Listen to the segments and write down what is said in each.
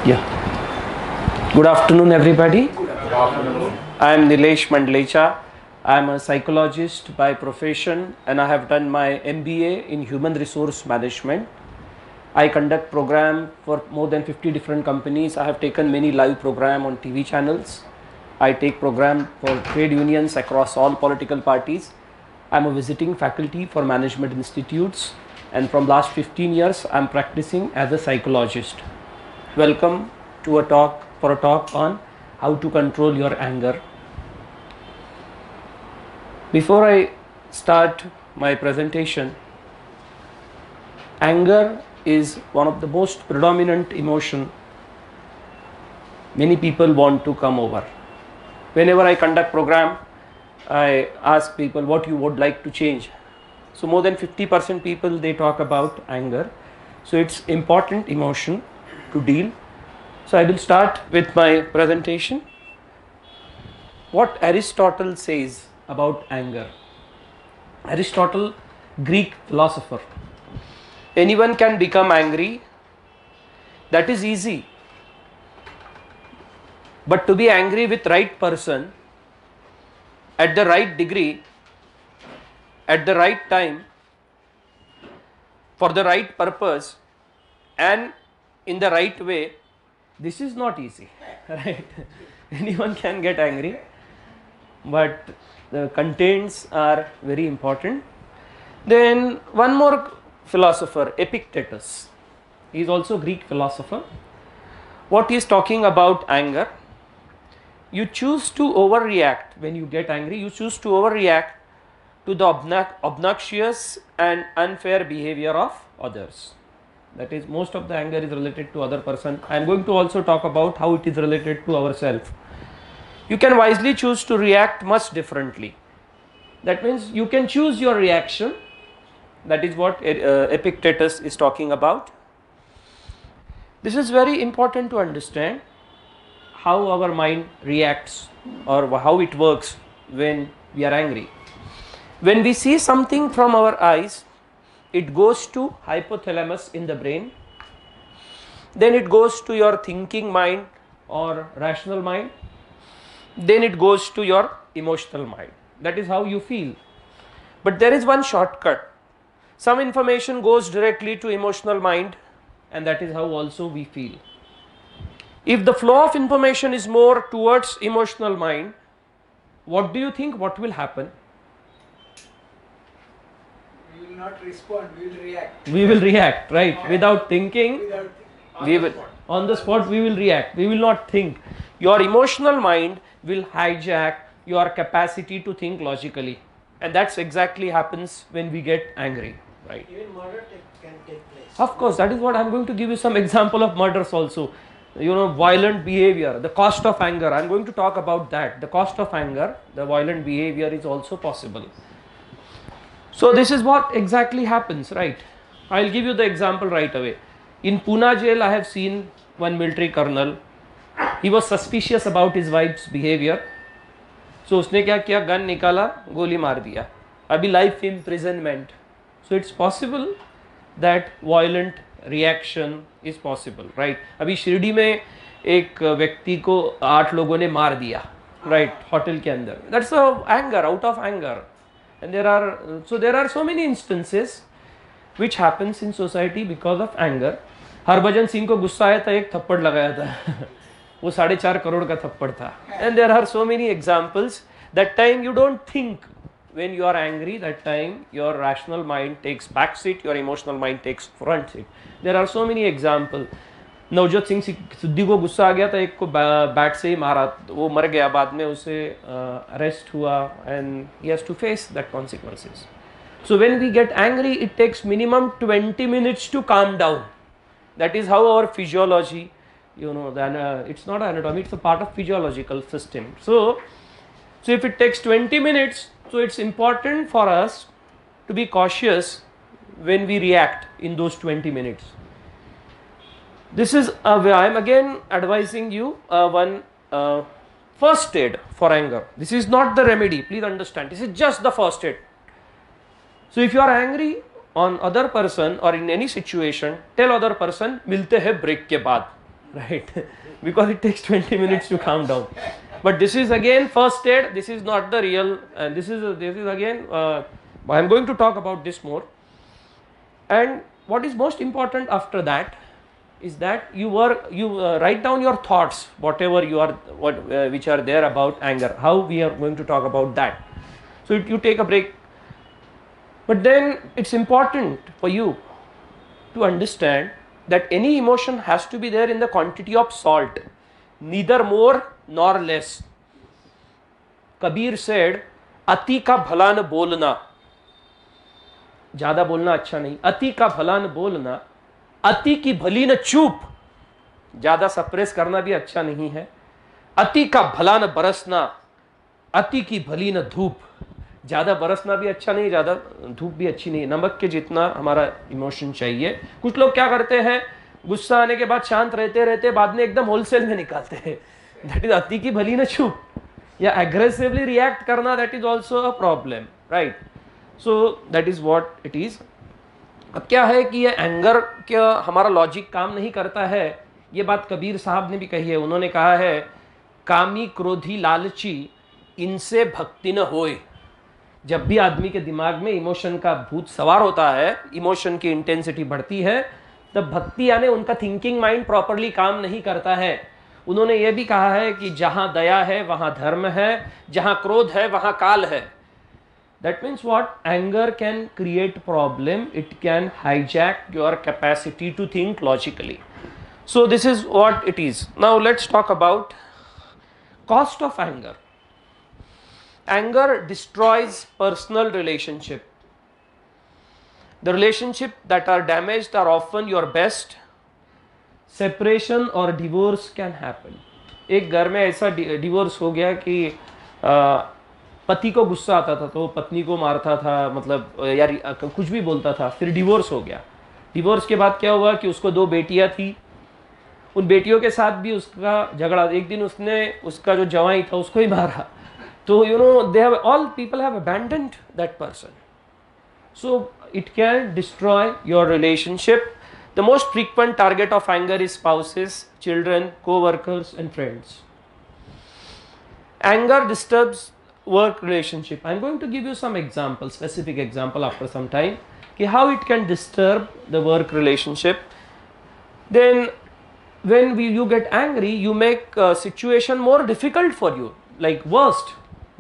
Yeah. Good afternoon, everybody. Good afternoon. I am Nilesh Mandlecha. I am a psychologist by profession and I have done my MBA in Human Resource Management. I conduct program for more than 50 different companies. I have taken many live program on TV channels. I take program for trade unions across all political parties. I am a visiting faculty for management institutes, and from last 15 years I am practicing as a psychologist. Welcome to a talk on how to control your anger. Before I start my presentation, anger is one of the most predominant emotion many people want to come over. Whenever I conduct program, I ask people what you would like to change. So more than 50% people, they talk about anger. So it's important emotion to deal. So I will start with my presentation. What Aristotle says about anger. Aristotle, Greek philosopher. Anyone can become angry. That is easy. But to be angry with right person, at the right degree, at the right time, for the right purpose, and in the right way, this is not easy, right? Anyone can get angry, but the contents are very important. Then one more philosopher, Epictetus. He is also Greek philosopher. What he is talking about anger? You choose to overreact when you get angry. You choose to overreact to the obnoxious and unfair behavior of others. That is, most of the anger is related to other person. I am going to also talk about how it is related to ourselves. You can wisely choose to react much differently. That means you can choose your reaction. That is what Epictetus is talking about. This is very important to understand how our mind reacts or how it works when we are angry. When we see something from our eyes, it goes to hypothalamus in the brain. Then it goes to your thinking mind or rational mind. Then it goes to your emotional mind. That is how you feel. But there is one shortcut. Some information goes directly to emotional mind, and that is how also we feel. If the flow of information is more towards emotional mind, what do you think what will happen? We will not respond, we will react. We will react, right? Without thinking, on the spot we will react. We will not think. Your emotional mind will hijack your capacity to think logically. And that's exactly happens when we get angry, right? Even murder can take place. Of course, that is what I am going to give you some example of murders also. You know, violent behavior, the cost of anger. I am going to talk about that. The cost of anger, the violent behavior is also possible. So this is what exactly happens, right? I will give you the example right away. In Pune jail, I have seen one military colonel. He was suspicious about his wife's behavior. So उसने क्या किया? Gun निकाला, गोली मार दिया. अभी life imprisonment. So it's possible that violent reaction is possible, right? अभी शिरडी में एक व्यक्ति को 8 लोगों ने मार दिया, right? होटल के अंदर. That's a anger, out of anger. And there are so many instances which happens in society because of anger. Harbhajan Singh को गुस्सा आया था, एक थप्पड़ लगाया था. वो 4.5 करोड़ का थप्पड़ था. And there are so many examples. That time you don't think. When you are angry, that time your rational mind takes back seat, your emotional mind takes front seat. There are so many examples. Navjot Singh सिद्धि को गुस्सा आ गया था, एक को bat से ही मारा, वो मर गया, बाद में उसे अरेस्ट हुआ, and he has to face that consequences. So when we get angry, it takes minimum 20 minutes to calm down. That is how our physiology, you know, it's not anatomy, it's a part of physiological system. So if it takes 20 minutes, so it's important for us to be cautious when we react in those 20 minutes. This is I am again advising you one first aid for anger. This is not the remedy, please understand. This is just the first aid. So if you are angry on other person or in any situation, tell other person मिलते हैं break के बाद. right? Because it takes 20 minutes to calm down. But this is again first aid. This is not the real. And this is again. I am going to talk about this more. And what is most important after that is that you write down your thoughts, whatever which are there about anger. How we are going to talk about that. So you take a break. But then it's important for you to understand that any emotion has to be there in the quantity of salt, neither more nor less. Kabir said, "Ati ka bhala न बोलना." ज़्यादा बोलना अच्छा नहीं. अति का भला न बोलना, अति की भली न चूप. ज़्यादा सप्रेस करना भी अच्छा नहीं है. अति का भला न बरसना, अति की भली न धूप. ज़्यादा बरसना भी अच्छा नहीं, ज़्यादा धूप भी अच्छी नहीं. नमक के जितना हमारा इमोशन चाहिए. कुछ लोग क्या करते हैं, गुस्सा आने के बाद शांत रहते रहते बाद में एकदम होलसेल में निकालते हैं. दैट इज अति की भली न चूप. या एग्रेसिवली रिएक्ट करना, that is also a problem, right? So that is what it is. अब क्या है कि ये एंगर क्या हमारा लॉजिक काम नहीं करता है. ये बात कबीर साहब ने भी कही है. उन्होंने कहा है, कामी क्रोधी लालची इनसे भक्ति न होए. जब भी आदमी के दिमाग में इमोशन का भूत सवार होता है, इमोशन की इंटेंसिटी बढ़ती है, तब भक्ति यानी उनका थिंकिंग माइंड प्रॉपरली काम नहीं करता है. उन्होंने ये भी कहा है कि जहां दया है वहां धर्म है, जहां क्रोध है वहां काल है. That means what? Anger can create problem. It can hijack your capacity to think logically. So this is what it is. Now let's talk about cost of anger. Anger destroys personal relationship. The relationship that are damaged are often your best. Separation or divorce can happen. एक घर में ऐसा divorce हो गया कि पति को गुस्सा आता था तो पत्नी को मारता था, मतलब यार कुछ भी बोलता था. फिर डिवोर्स हो गया. डिवोर्स के बाद क्या हुआ कि उसको 2 बेटियां थी. उन बेटियों के साथ भी उसका झगड़ा. एक दिन उसने उसका जो जवाई था उसको ही मारा. तो they have all people have abandoned that person. So it can destroy your relationship. The most frequent target of anger is spouses, children, co-workers and friends. Anger disturbs work relationship. I'm going to give you some examples, specific example after some time, how it can disturb the work relationship. Then when you get angry, you make a situation more difficult for you, like worst.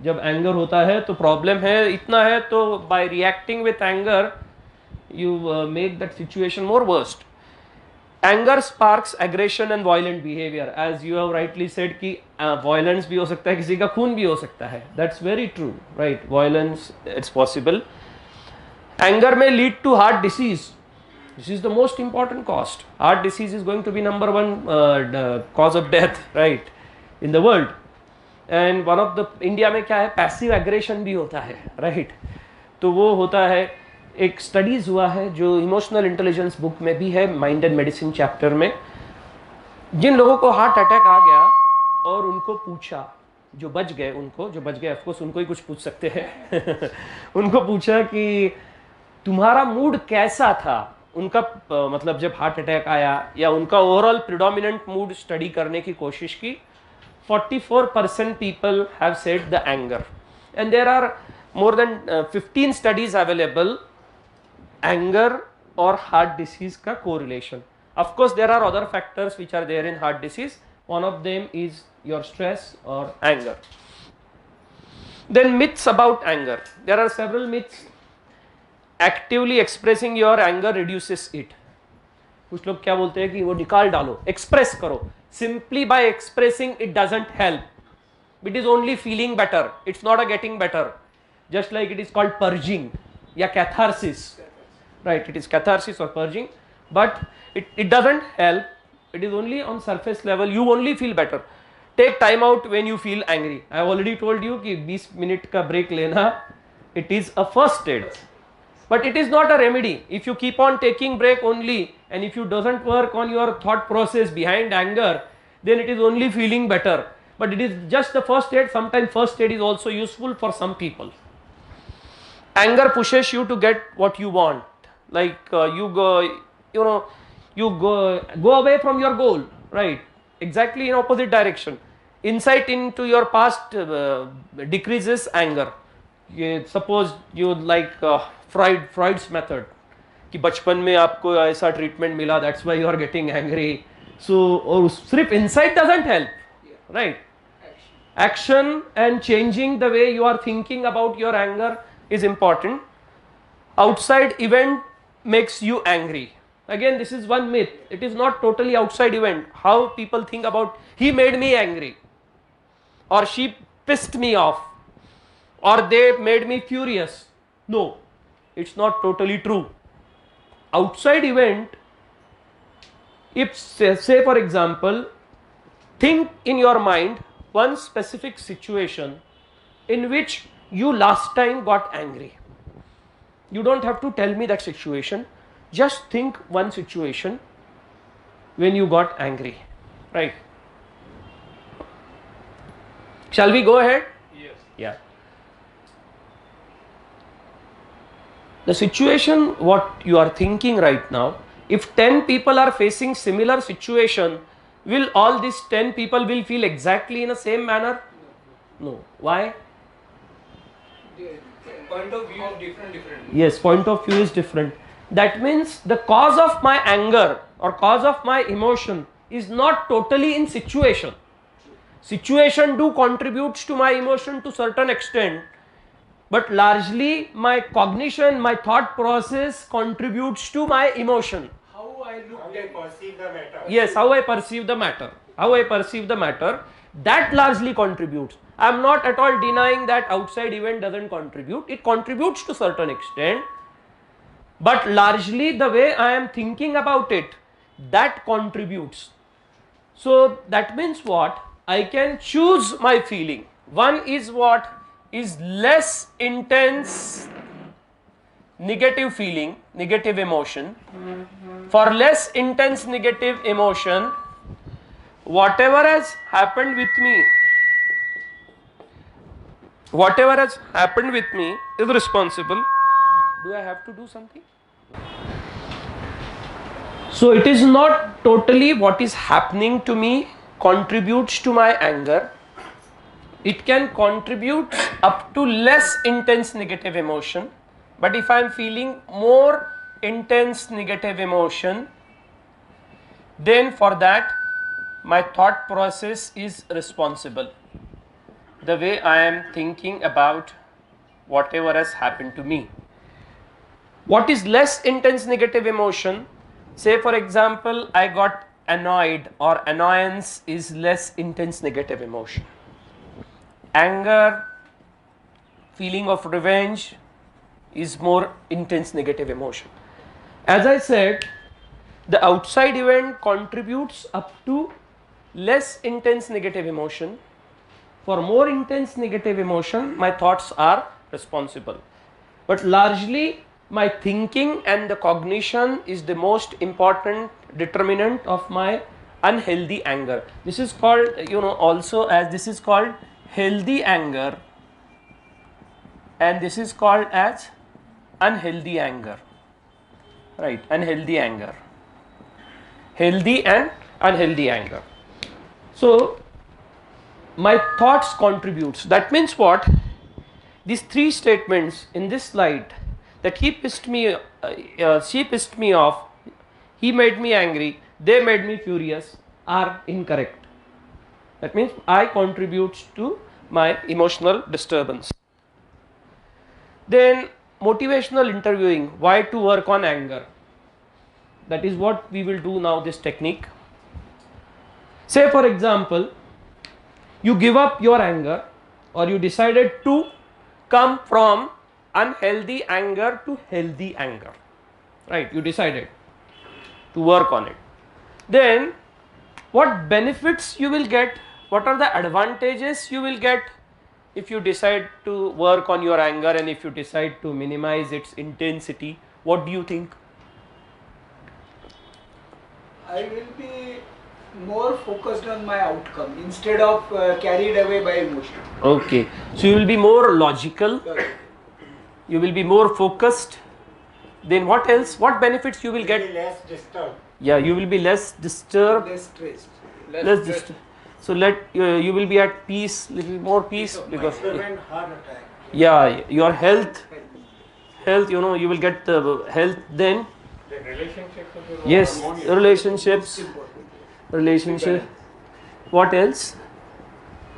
जब anger होता है तो problem है, इतना है, तो by reacting with anger you make that situation more worst. Anger sparks aggression and violent behavior. As you have rightly said कि violence भी हो सकता है, किसी का खून भी हो सकता है. That's very true, right? Violence, it's possible. Anger may lead to heart disease. This is the most important cost. Heart disease is going to be number 1 cause of death, right, in the world. And one of the India में क्या है, passive aggression भी होता है, right? तो वो होता है. एक स्टडीज़ हुआ है जो इमोशनल इंटेलिजेंस बुक में भी है, माइंड एंड मेडिसिन चैप्टर में. जिन लोगों को हार्ट अटैक आ गया और उनको पूछा, जो बच गए ऑफकोर्स उनको ही कुछ पूछ सकते हैं उनको पूछा कि तुम्हारा मूड कैसा था. उनका मतलब जब हार्ट अटैक आया या उनका ओवरऑल प्रिडोमिनेंट मूड स्टडी करने की कोशिश की. 44% people have said the anger. And there are more than 15 studies available, anger or heart disease ka correlation. Of course there are other factors which are there in heart disease. One of them is your stress or anger. Then myths about anger. There are several myths. Actively expressing your anger reduces it. कुछ लोग क्या बोलते हैं कि वो निकाल डालो, express करो. Simply by expressing it doesn't help. It is only feeling better. It's not a getting better. Just like it is called purging या catharsis, right? It is catharsis or purging, but it doesn't help. It is only on surface level. You only feel better. Take time out when you feel angry. I have already told you कि 20 minute का break लेना, it is a first aid, but it is not a remedy. If you keep on taking break only and if you doesn't work on your thought process behind anger, then it is only feeling better. But it is just the first aid. Sometimes first aid is also useful for some people. Anger pushes you to get what you want. Like you go away from your goal. right? Exactly in opposite direction. Insight into your past decreases anger. Suppose you like Freud's method कि बचपन में आपको ऐसा treatment मिला, that's why you are getting angry. So और सिर्फ insight doesn't help, right? Action and changing the way you are thinking about your anger is important. Outside event makes you angry. Again, this is one myth. It is not totally outside event. How people think about he made me angry, or she pissed me off, or they made me furious. No, it's not totally true. Outside event, if say for example, think in your mind one specific situation in which you last time got angry. You don't have to tell me that situation. Just think one situation when you got angry, right? Shall we go ahead? Yes. Yeah. The situation what you are thinking right now, if 10 people are facing similar situation, will all these 10 people will feel exactly in the same manner? No. Why? Point of view is different. Yes, point of view is different. That means the cause of my anger or cause of my emotion is not totally in situation. Situation do contributes to my emotion to certain extent, but largely my cognition, my thought process contributes to my emotion. How I look How at they it. perceive the matter. Yes, how I perceive the matter. How I perceive the matter, that largely contributes. I am not at all denying that outside event doesn't contribute. It contributes to certain extent, but largely the way I am thinking about it, that contributes. So that means what? I can choose my feeling. One is what? Is less intense negative feeling, negative emotion. For less intense negative emotion, whatever has happened with me, is responsible. Do I have to do something? So it is not totally what is happening to me contributes to my anger. It can contribute up to less intense negative emotion, but if I am feeling more intense negative emotion, then for that my thought process is responsible. The way I am thinking about whatever has happened to me. What is less intense negative emotion? Say for example, I got annoyed, or annoyance is less intense negative emotion. Anger, feeling of revenge is more intense negative emotion. As I said, the outside event contributes up to less intense negative emotion. For more intense negative emotion, my thoughts are responsible. But largely, my thinking and the cognition is the most important determinant of my unhealthy anger. This is called, also as this is called healthy anger, and this is called as unhealthy anger, right? Unhealthy anger, healthy and unhealthy anger. So my thoughts contributes. That means what? These three statements in this slide, that he pissed me, she pissed me off, he made me angry, they made me furious, are incorrect. That means I contribute to my emotional disturbance. Then motivational interviewing, why to work on anger. That is what we will do now, this technique. Say for example, you give up your anger, or you decided to come from unhealthy anger to healthy anger, right? You decided to work on it. Then what benefits you will get? What are the advantages you will get if you decide to work on your anger, and if you decide to minimize its intensity? What do you think? I will be more focused on my outcome instead of carried away by emotion. Okay, so you will be more logical, you will be more focused. Then what else? What benefits you will Be get? less disturbed. Yeah, you will be less disturbed, less stressed. less disturbed. So you will be at peace, little more peace, because Prevent heart attack. yeah, your health, you know, you will get the health then. The relationships will be more Yes, harmonious. relationships, relationship. What else?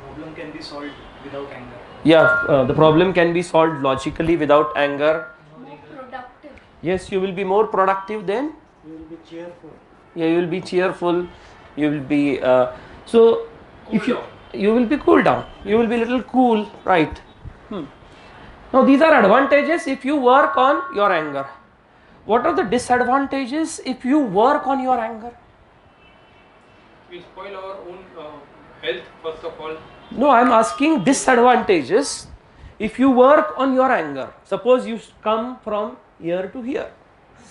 Problem can be solved without anger. Yeah, the problem can be solved logically without anger. More productive. Yes, you will be more productive then. You will be cheerful. Yeah, you will be cheerful. You will be so. If you will be cool down. You will be little cool, right? Now these are advantages if you work on your anger. What are the disadvantages if you work on your anger? We spoil our own health first of all. No, I am asking disadvantages if you work on your anger. Suppose you come from here to here.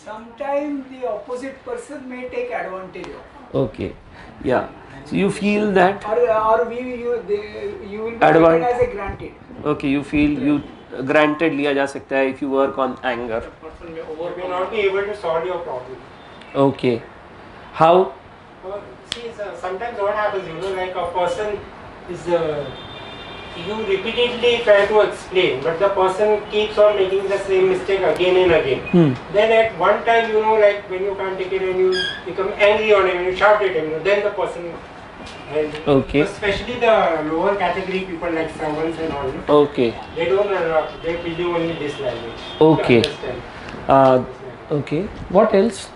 Sometimes the opposite person may take advantage of. Okay, yeah. So you feel that. Or you will be Advan- taken as a granted. Okay, you feel you granted लिया जा सकता है if you work on anger. Person may You may overcome. not be able to solve your problem. Okay, how? See, sometimes what happens, like a person is, you repeatedly try to explain, but the person keeps on making the same mistake again and again. Then at one time, like when you can't take it and you become angry on him and you shout at him, then the person, and Okay. especially the lower category people like servants and all, Okay, they don't, they believe only this language. Okay. You understand? okay. What else?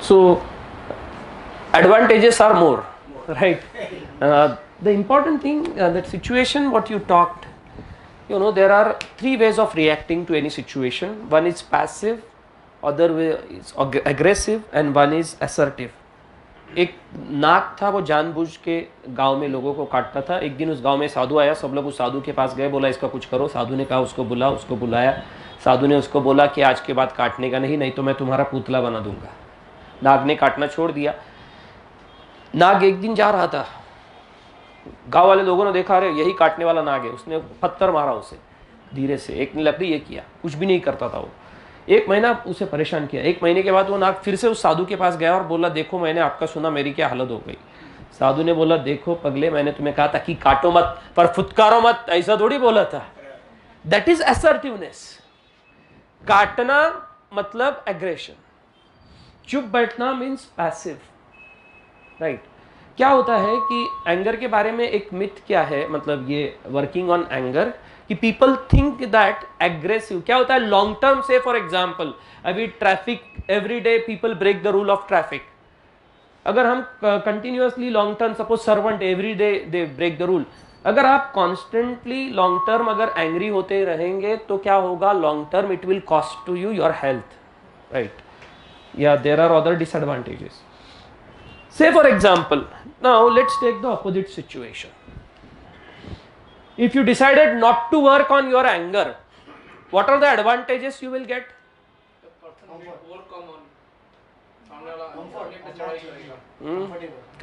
So advantages are more, right? The important thing, that situation what you talked, there are three ways of reacting to any situation. One is passive, other way is aggressive, and one is assertive. एक नाग था, वो जानबूझ के गांव में लोगों को काटता था. एक दिन उस गांव में साधु आया, सब लोग उस साधु के पास गए, बोला इसका कुछ करो. साधु ने कहा उसको बुला, उसको बुलाया. साधु ने उसको बोला कि आज के बाद काटने का नहीं तो मैं तुम्हारा पुतला बना दूंगा. नाग ने काटना छोड़ दिया. नाग एक दिन जा रहा था, गांव वाले लोगों ने देखा, अरे यही काटने वाला नाग है. उसने पत्थर मारा उसे धीरे से, एक ने लकड़ी ये किया, कुछ भी नहीं करता था वो. एक महीना उसे परेशान किया. एक महीने के बाद वो नाग फिर से उस साधु के पास गया और बोला, देखो मैंने आपका सुना, मेरी क्या हालत हो गई. साधु ने बोला, देखो पगले, मैंने तुम्हें कहा था कि काटो मत पर फुटकारो मत, ऐसा थोड़ी बोला था. That is assertiveness. काटना मतलब एग्रेशन, चुप बैठना मीन्स पैसिव, राइट. क्या होता है कि एंगर के बारे में एक मिथ क्या है, मतलब ये वर्किंग ऑन एंगर, कि पीपल थिंक दैट एग्रेसिव क्या होता है long term. Say for example, अभी traffic, every day people break the rule of traffic. अगर हम continuously long term, suppose servant every day they break the rule, अगर आप constantly long term अगर angry होते रहेंगे तो क्या होगा, long term it will cost to you your health, right. या there are other disadvantages. Say for example, now let's take the opposite situation. If you decided not to work on your anger, what are the advantages you will get? The person will overcome on सामने वाला पे चढ़ाई करेगा.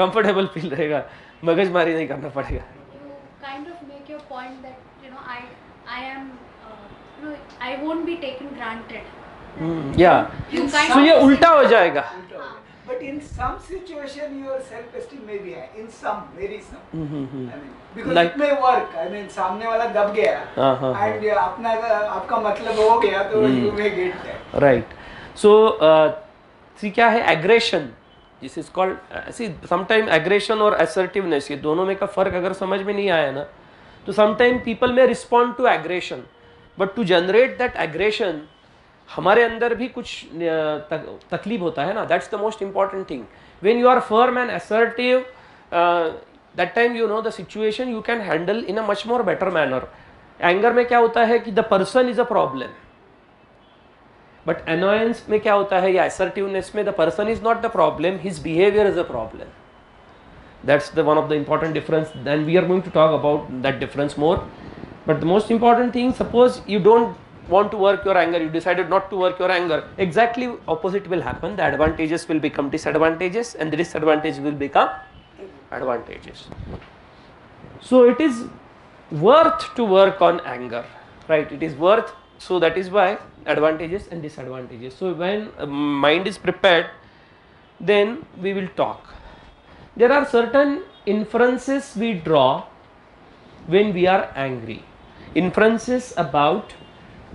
Comfortable feel रहेगा, मगजमारी नहीं करना पड़ेगा. You kind of make your point that I am I won't be taken granted. Yeah. You kind So of ये उल्टा हो जाएगा. But in some situation your self-esteem may be high. In some, very some. I mean, because Like- it may work. I mean, सामने वाला दब गया and आपका मतलब हो गया तो you may get that. Right. So see क्या है aggression. This is called see sometime aggression और assertiveness, ये दोनों में का फर्क अगर समझ में नहीं आया ना, तो sometime people may respond to aggression, but to generate that aggression हमारे अंदर भी कुछ तकलीफ होता है ना. That's the most important thing. When you are firm and assertive, that time the situation you can handle in a much more better manner. Anger में क्या होता है कि the person is a problem, but annoyance में क्या होता है, या असर्टिवनेस में the person is not the problem, his behaviour is a problem. That's the one of the important difference. Then we are going to talk about that difference more. But the most important thing, suppose you don't want to work your anger, you decided not to work your anger, exactly opposite will happen. The advantages will become disadvantages and the disadvantage will become advantages. So it is worth to work on anger, right? It is worth So that is why advantages and disadvantages. So when mind is prepared, then we will talk. There are certain inferences we draw when we are angry. Inferences about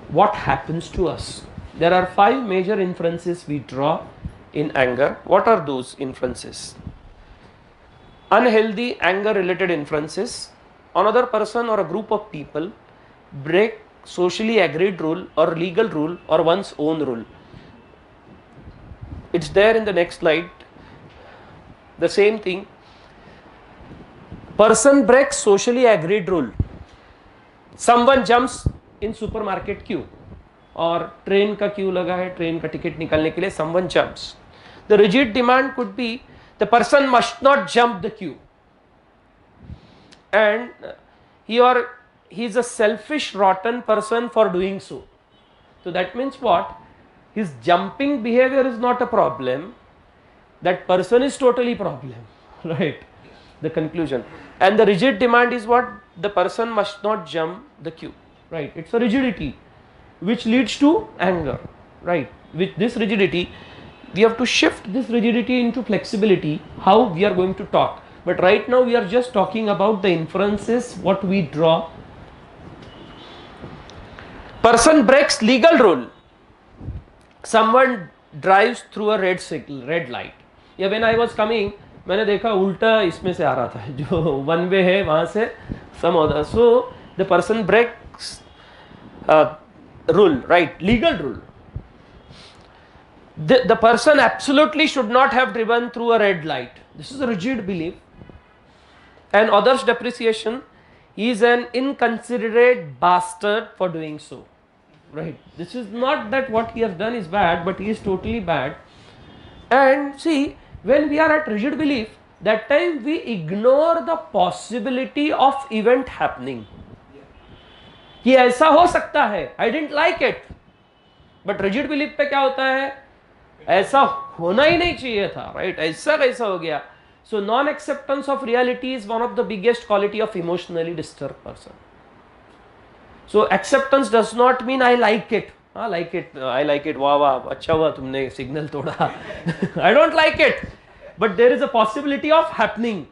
what happens to us. There are 5 major inferences we draw in anger. What are those inferences? Unhealthy anger related inferences. Another person or a group of people break socially agreed rule or legal rule or one's own rule. It's there in the next slide. The same thing. Person breaks socially agreed rule. Someone jumps in supermarket queue और train का Q लगा है, train का ticket निकालने के लिए someone jumps. The rigid demand could be the person must not jump the queue, and he is a selfish, rotten person for doing so. So that means what? His jumping behavior is not a problem. That person is totally problem, right? The conclusion. And the rigid demand is what? The person must not jump the queue, right? It's a rigidity which leads to anger, right? With this rigidity, we have to shift this rigidity into flexibility, how we are going to talk. But right now we are just talking about the inferences, what we draw. Person breaks legal rule. Someone drives through a red light. Yeah, when I was coming, मैंने देखा उल्टा इसमें से आ रहा था, जो one way है वहाँ से some other. So the person breaks rule, right? Legal rule. The person absolutely should not have driven through a red light. This is a rigid belief. And others' depreciation, he is an inconsiderate bastard for doing so, right? This is not that what he has done is bad, but he is totally bad. And see, when we are at rigid belief, that time we ignore the possibility of event happening. कि ऐसा हो सकता है, I didn't like it. But rigid belief पे क्या होता है? ऐसा होना ही नहीं चाहिए था, right? ऐसा कैसा हो गया? So non-acceptance of reality is one of the biggest quality of emotionally disturbed person. So acceptance does not mean I like it. I like it. वाह वाह अच्छा हुआ तुमने signal तोड़ा. I don't like it. But there is a possibility of happening.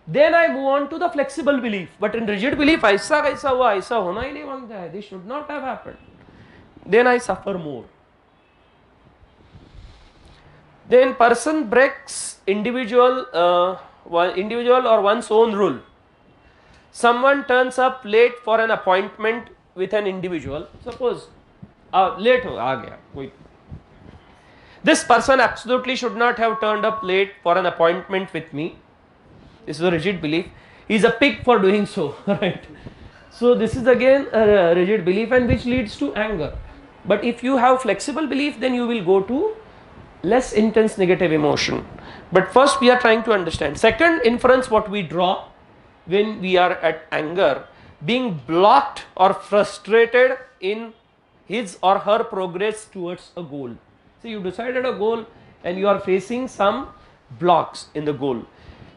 Then I move on to the flexible belief. But in rigid belief, ऐसा कैसा हुआ, ऐसा होना ही नहीं मांगता है. This should not have happened. Then I suffer more. Then person breaks individual or one's own rule. Someone turns up late for an appointment with an individual. Suppose late हो आ गया कोई. This person absolutely should not have turned up late for an appointment with me. This is a rigid belief. He is a pig for doing so, right? So this is again a rigid belief, and which leads to anger. But if you have flexible belief, then you will go to less intense negative emotion. But first we are trying to understand. Second inference what we draw when we are at anger, being blocked or frustrated in his or her progress towards a goal. So you decided a goal and you are facing some blocks in the goal.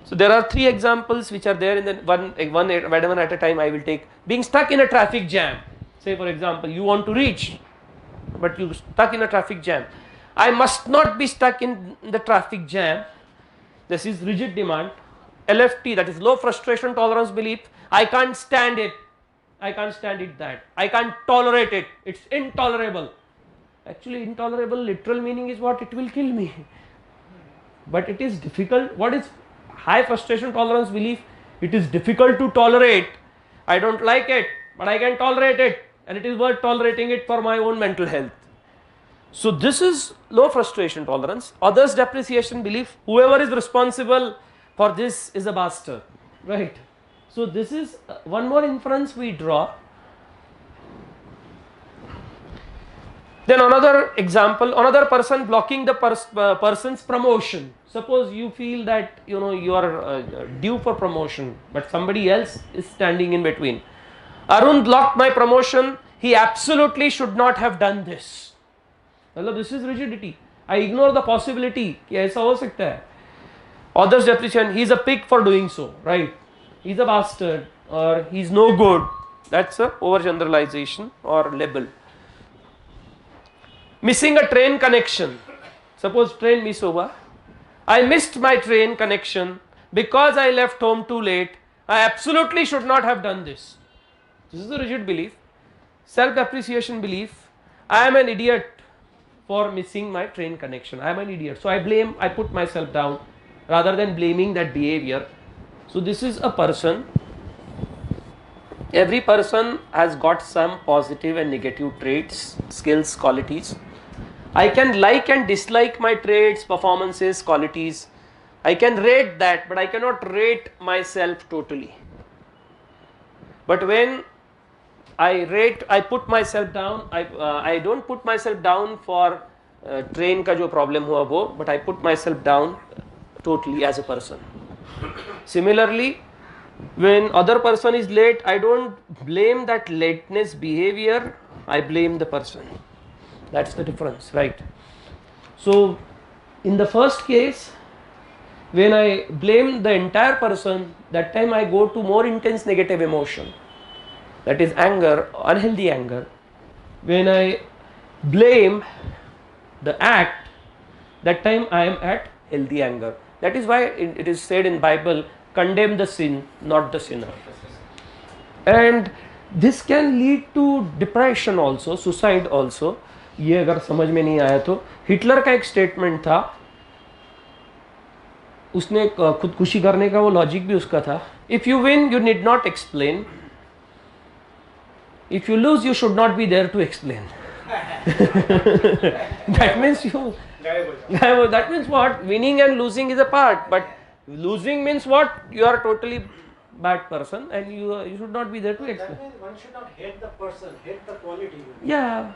So there are 3 examples which are there in the one at a time I will take. Being stuck in a traffic jam. Say for example, you want to reach, but you stuck in a traffic jam. I must not be stuck in the traffic jam. This is rigid demand. LFT, that is low frustration tolerance belief. I can't stand it. I can't stand it that. I can't tolerate it. It's intolerable. Actually intolerable literal meaning is what? It will kill me. But it is difficult. What is high frustration tolerance belief? It is difficult to tolerate. I don't like it, but I can tolerate it, and it is worth tolerating it for my own mental health. So this is low frustration tolerance. Others depreciation belief. Whoever is responsible for this is a bastard, right? So this is one more inference we draw. Then another example, another person blocking the person's promotion. Suppose you feel that you are due for promotion, but somebody else is standing in between. Arun blocked my promotion. He absolutely should not have done this. This is rigidity. I ignore the possibility कि ऐसा हो सकता है. Others depreciation. He is a pig for doing so, right? He is a bastard, or he is no good. That's a overgeneralization or label. Missing a train connection. Suppose train miss over. I missed my train connection because I left home too late. I absolutely should not have done this. This is a rigid belief. Self-appreciation belief. I am an idiot for missing my train connection. I am an idiot. So I put myself down rather than blaming that behavior. So this is a person. Every person has got some positive and negative traits, skills, qualities. I can like and dislike my traits, performances, qualities. I can rate that, but I cannot rate myself totally. But when I put myself down, I don't put myself down for train ka jo problem hua wo, but I put myself down totally as a person. Similarly, when other person is late, I don't blame that lateness behavior, I blame the person. That's the difference, right? So in the first case, when I blame the entire person, that time I go to more intense negative emotion, that is anger, unhealthy anger. When I blame the act, that time I am at healthy anger. That is why it is said in Bible, condemn the sin, not the sinner. And this can lead to depression also, suicide also. ये अगर समझ में नहीं आया तो Hitler का एक statement था, उसने खुदकुशी करने का वो लॉजिक भी उसका था, if you win you need not explain, if you lose you should not be there to explain. That means that means what? Winning and losing is a part, but losing means what? You are totally bad person and you should not be there to explain. That means one should not hate the person, hate the quality. Yeah,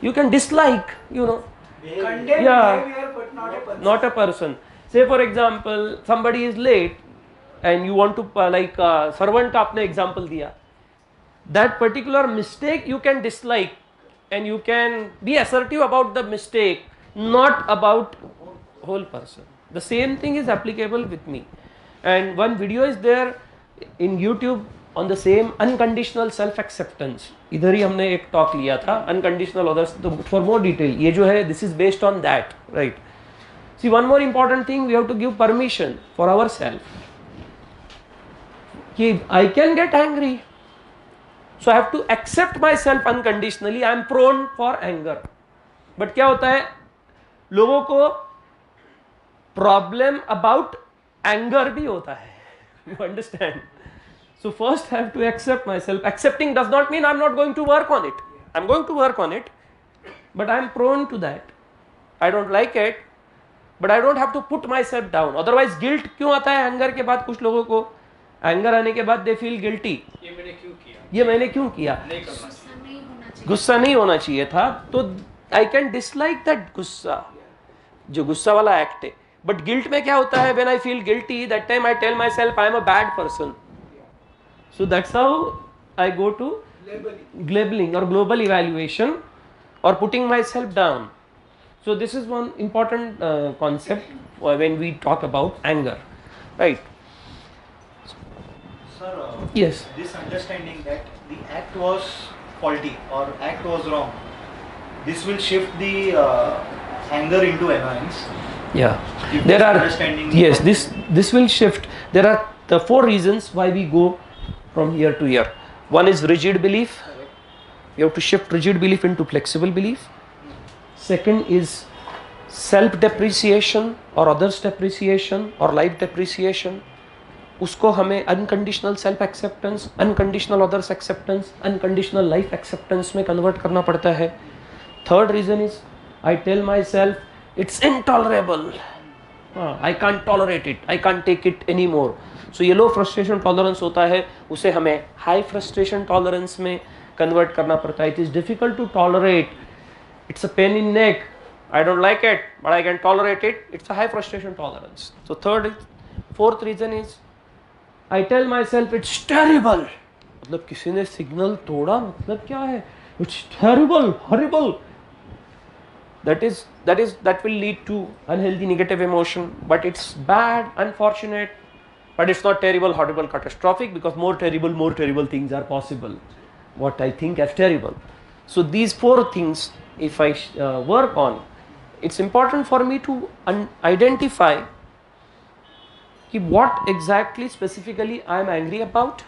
you can dislike, Condemn Yeah. behavior, but not a person. Not a person. Say for example, somebody is late and you want to servant का आपने example दिया. That particular mistake you can dislike and you can be assertive about the mistake, not about whole person. The same thing is applicable with me. And one video is there in YouTube on the same unconditional self-acceptance. इधर ही हमने एक talk लिया था unconditional others. For more detail, ये जो है this is based on that, right? See, one more important thing, we have to give permission for ourselves. I can get angry, so I have to accept myself unconditionally. I am prone for anger. But क्या होता है, लोगों को problem about anger भी होता है. You understand? So first I have to accept myself. Accepting does not mean I am not going to work on it. I am going to work on it, but I am prone to that. I don't like it, but I don't have to put myself down. Otherwise guilt क्यों आता है anger के बाद? कुछ लोगों को anger आने के बाद they feel guilty. ये मैंने क्यों किया? ये मैंने क्यों किया? नहीं करना चाहिए. गुस्सा नहीं होना चाहिए था. तो I can dislike that गुस्सा, जो गुस्सा वाला act है. But guilt में क्या होता है? When I feel guilty, that time I tell myself I am a bad person. So that's how I go to labeling or global evaluation or putting myself down. So this is one important concept when we talk about anger, right? Sir, Yes. this understanding that the act was faulty or act was wrong, this will shift the anger into annoyance. Yeah. If There this are, understanding yes, this will shift. There are the 4 reasons why we go from here to here. One is rigid belief. You have to shift rigid belief into flexible belief. Second is self-depreciation or others' depreciation or life depreciation. उसको हमें unconditional self-acceptance, unconditional others' acceptance, unconditional life acceptance में convert करना पड़ता है. Third reason is I tell myself it's intolerable. I can't tolerate it. I can't take it anymore. So ये low frustration tolerance होता है, उसे हमें high frustration tolerance में convert करना पड़ता है. It is difficult to tolerate. It's a pain in neck. I don't like it, but I can tolerate it. It's a high frustration tolerance. So fourth reason is I tell myself it's terrible. मतलब किसी ने signal तोड़ा, मतलब क्या है? It's terrible, horrible. That will lead to unhealthy negative emotion, but it's bad, unfortunate, but it's not terrible, horrible, catastrophic, because more terrible things are possible. what I think as terrible. So these 4 things, if I work on, it's important for me to identify what exactly specifically I am angry about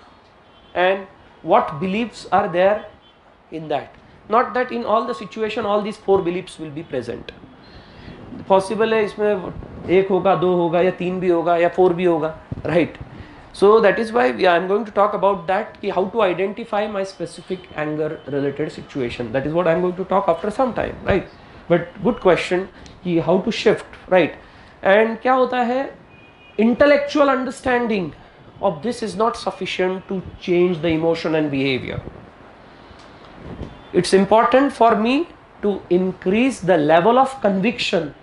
and what beliefs are there in that. Not that in all the situation all these 4 beliefs will be present. Possible है इसमें 1 होगा, 2 होगा या 3 भी होगा या 4 भी होगा, right? So that is why I am going to talk about that, कि how to identify my specific anger related situation. That is what I am going to talk after some time, right? But good question, कि how to shift, right? And क्या होता है, intellectual understanding of this is not sufficient to change the emotion and behavior. It's important for me to increase the level of conviction.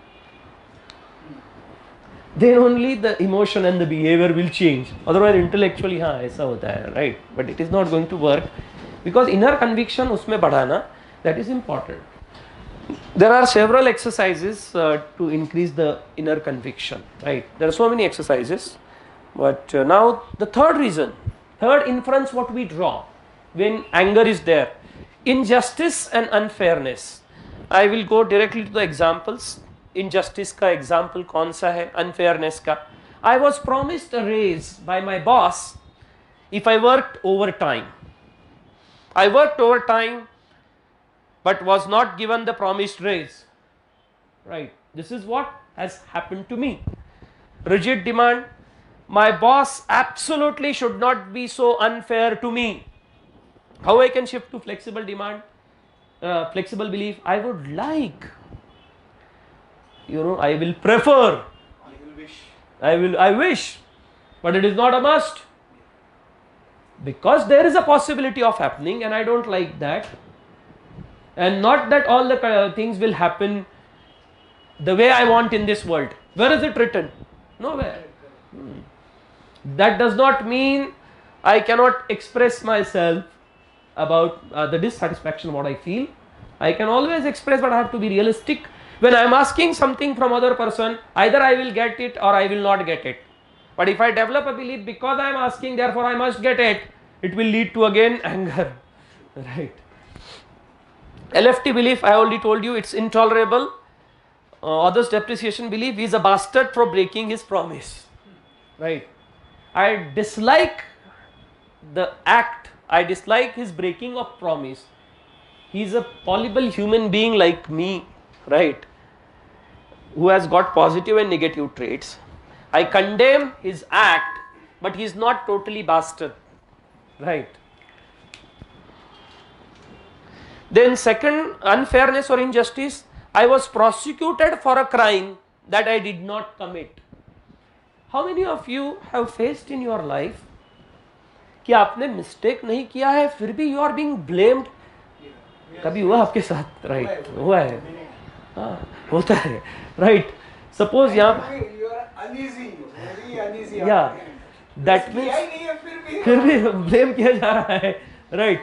Then only the emotion and the behavior will change. Otherwise intellectually हाँ ऐसा होता है, right? But it is not going to work because inner conviction उसमें बढ़ाना, that is important. There are several exercises to increase the inner conviction, right? There are so many exercises, but now the third reason, third inference what we draw when anger is there, injustice and unfairness. I will go directly to the examples. Injustice का example कौन सा है, unfairness का. I was promised a raise by my boss if I worked overtime. I worked overtime but was not given the promised raise, right? This is what has happened to me. Rigid demand. My boss absolutely should not be so unfair to me. How I can shift to flexible demand, flexible belief? I would like, I will prefer, I wish, but it is not a must, because there is a possibility of happening and I don't like that, and not that all the things will happen the way I want in this world. Where is it written? Nowhere. That does not mean I cannot express myself about the dissatisfaction what I feel. I can always express, but I have to be realistic. When I am asking something from other person, either I will get it or I will not get it. But if I develop a belief because I am asking, therefore I must get it, it will lead to again anger, right? LFT belief, I already told you, it's intolerable. Others depreciation belief, he is a bastard for breaking his promise, right? I dislike the act, I dislike his breaking of promise. He is a fallible human being like me, right, who has got positive and negative traits. I condemn his act, but he is not totally bastard, right? Then second, unfairness or injustice. I was prosecuted for a crime that I did not commit. How many of you have faced in your life कि आपने mistake नहीं किया है फिर भी you are being blamed? कभी हुआ आपके साथ, right? हुआ है, हाँ होता है, right? Suppose यहाँ You are uneasy, very uneasy. Yeah, that means फिर भी blame किया जा रहा है, right?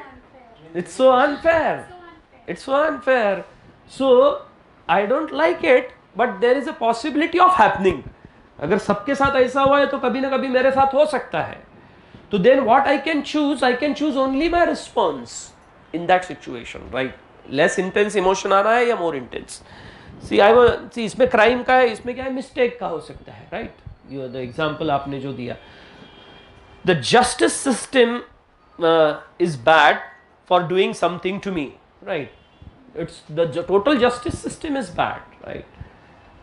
It's so unfair. It's so unfair. So I don't like it, but there is a possibility of happening. अगर सबके साथ ऐसा हुआ है तो कभी ना कभी मेरे साथ हो सकता है. तो then what I can choose only my response in that situation, right? Less intense emotion आना है या more intense. See इसमें crime का है, इसमें क्या है, mistake का हो सकता है, right? The example आपने जो दिया. The justice system is bad for doing something to me, right? It's the total justice system is bad, right?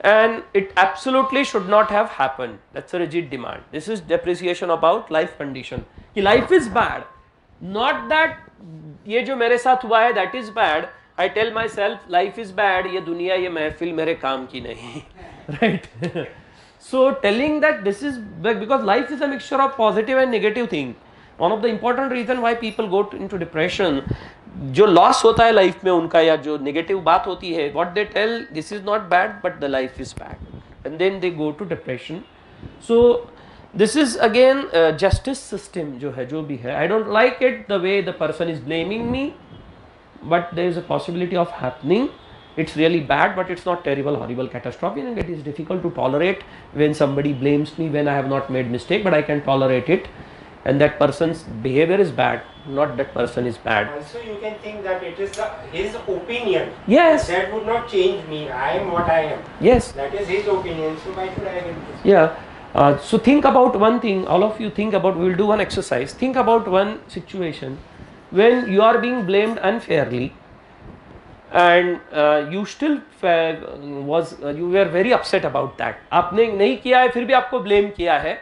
And it absolutely should not have happened. That's a rigid demand. This is depreciation about life condition. कि life is bad, not that ये जो मेरे साथ हुआ है that is bad. I tell myself life is bad. ये दुनिया ये महफिल मेरे काम की नहीं, right? So telling that this is because life is a mixture of positive and negative thing. One of the important reason why people go into depression, जो loss होता है लाइफ में उनका या जो नेगेटिव बात होती है, what they tell, this is not bad but the life is bad, and then they go to depression. So this is again justice system जो है, जो भी है, I don't like it the way the person is blaming me, but there is a possibility of happening. It's really bad, but it's not terrible, horrible, catastrophic, and it is difficult to tolerate when somebody blames me when I have not made mistake, but I can tolerate it and that person's behavior is bad, not that person is bad. Also, you can think that it is his opinion. Yes. That would not change me. I am what I am. Yes. That is his opinion. So why should I agree with this? Yeah. So think about one thing, all of you think about, we will do one exercise. Think about one situation when you are being blamed unfairly and you still you were very upset about that. आपने नहीं किया है फिर भी आपको blame किया है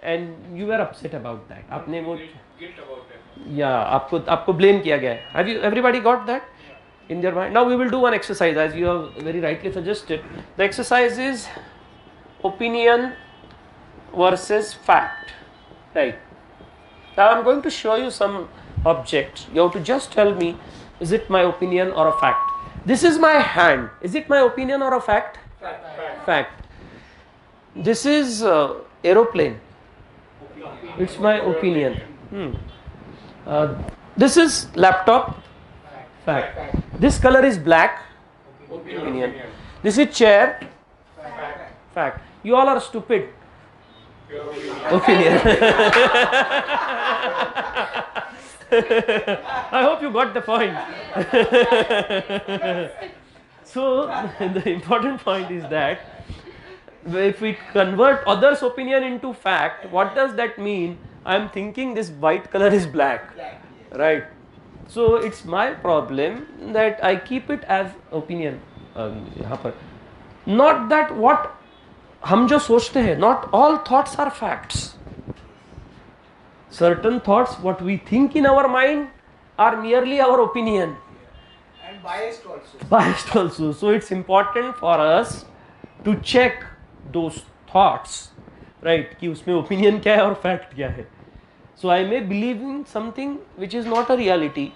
and you were upset about that. आपने वो Guilt about it. yeah आपको blame किया गया है. Have you everybody got that in their mind? Now we will do one exercise as you have very rightly suggested. The exercise is opinion versus fact, right? Now I am going to show you some objects. You have to just tell me, is it my opinion or a fact? This is my hand. Is it my opinion or a fact? Fact. This is aeroplane. It's my opinion. This is laptop. Fact. This color is black. Opinion. This is chair. Fact. You all are stupid. Opinion. I hope you got the point. So the important point is that if we convert others' opinion into fact, what does that mean? I am thinking this white color is black, right? So it's my problem that I keep it as opinion. यहाँ पर not that what हम जो सोचते हैं, not all thoughts are facts. Certain thoughts, what we think in our mind, are merely our opinion. And biased also. Biased also. So it's important for us to check those thoughts, right? कि उसमें opinion क्या है और fact क्या है. So I may believe in something which is not a reality.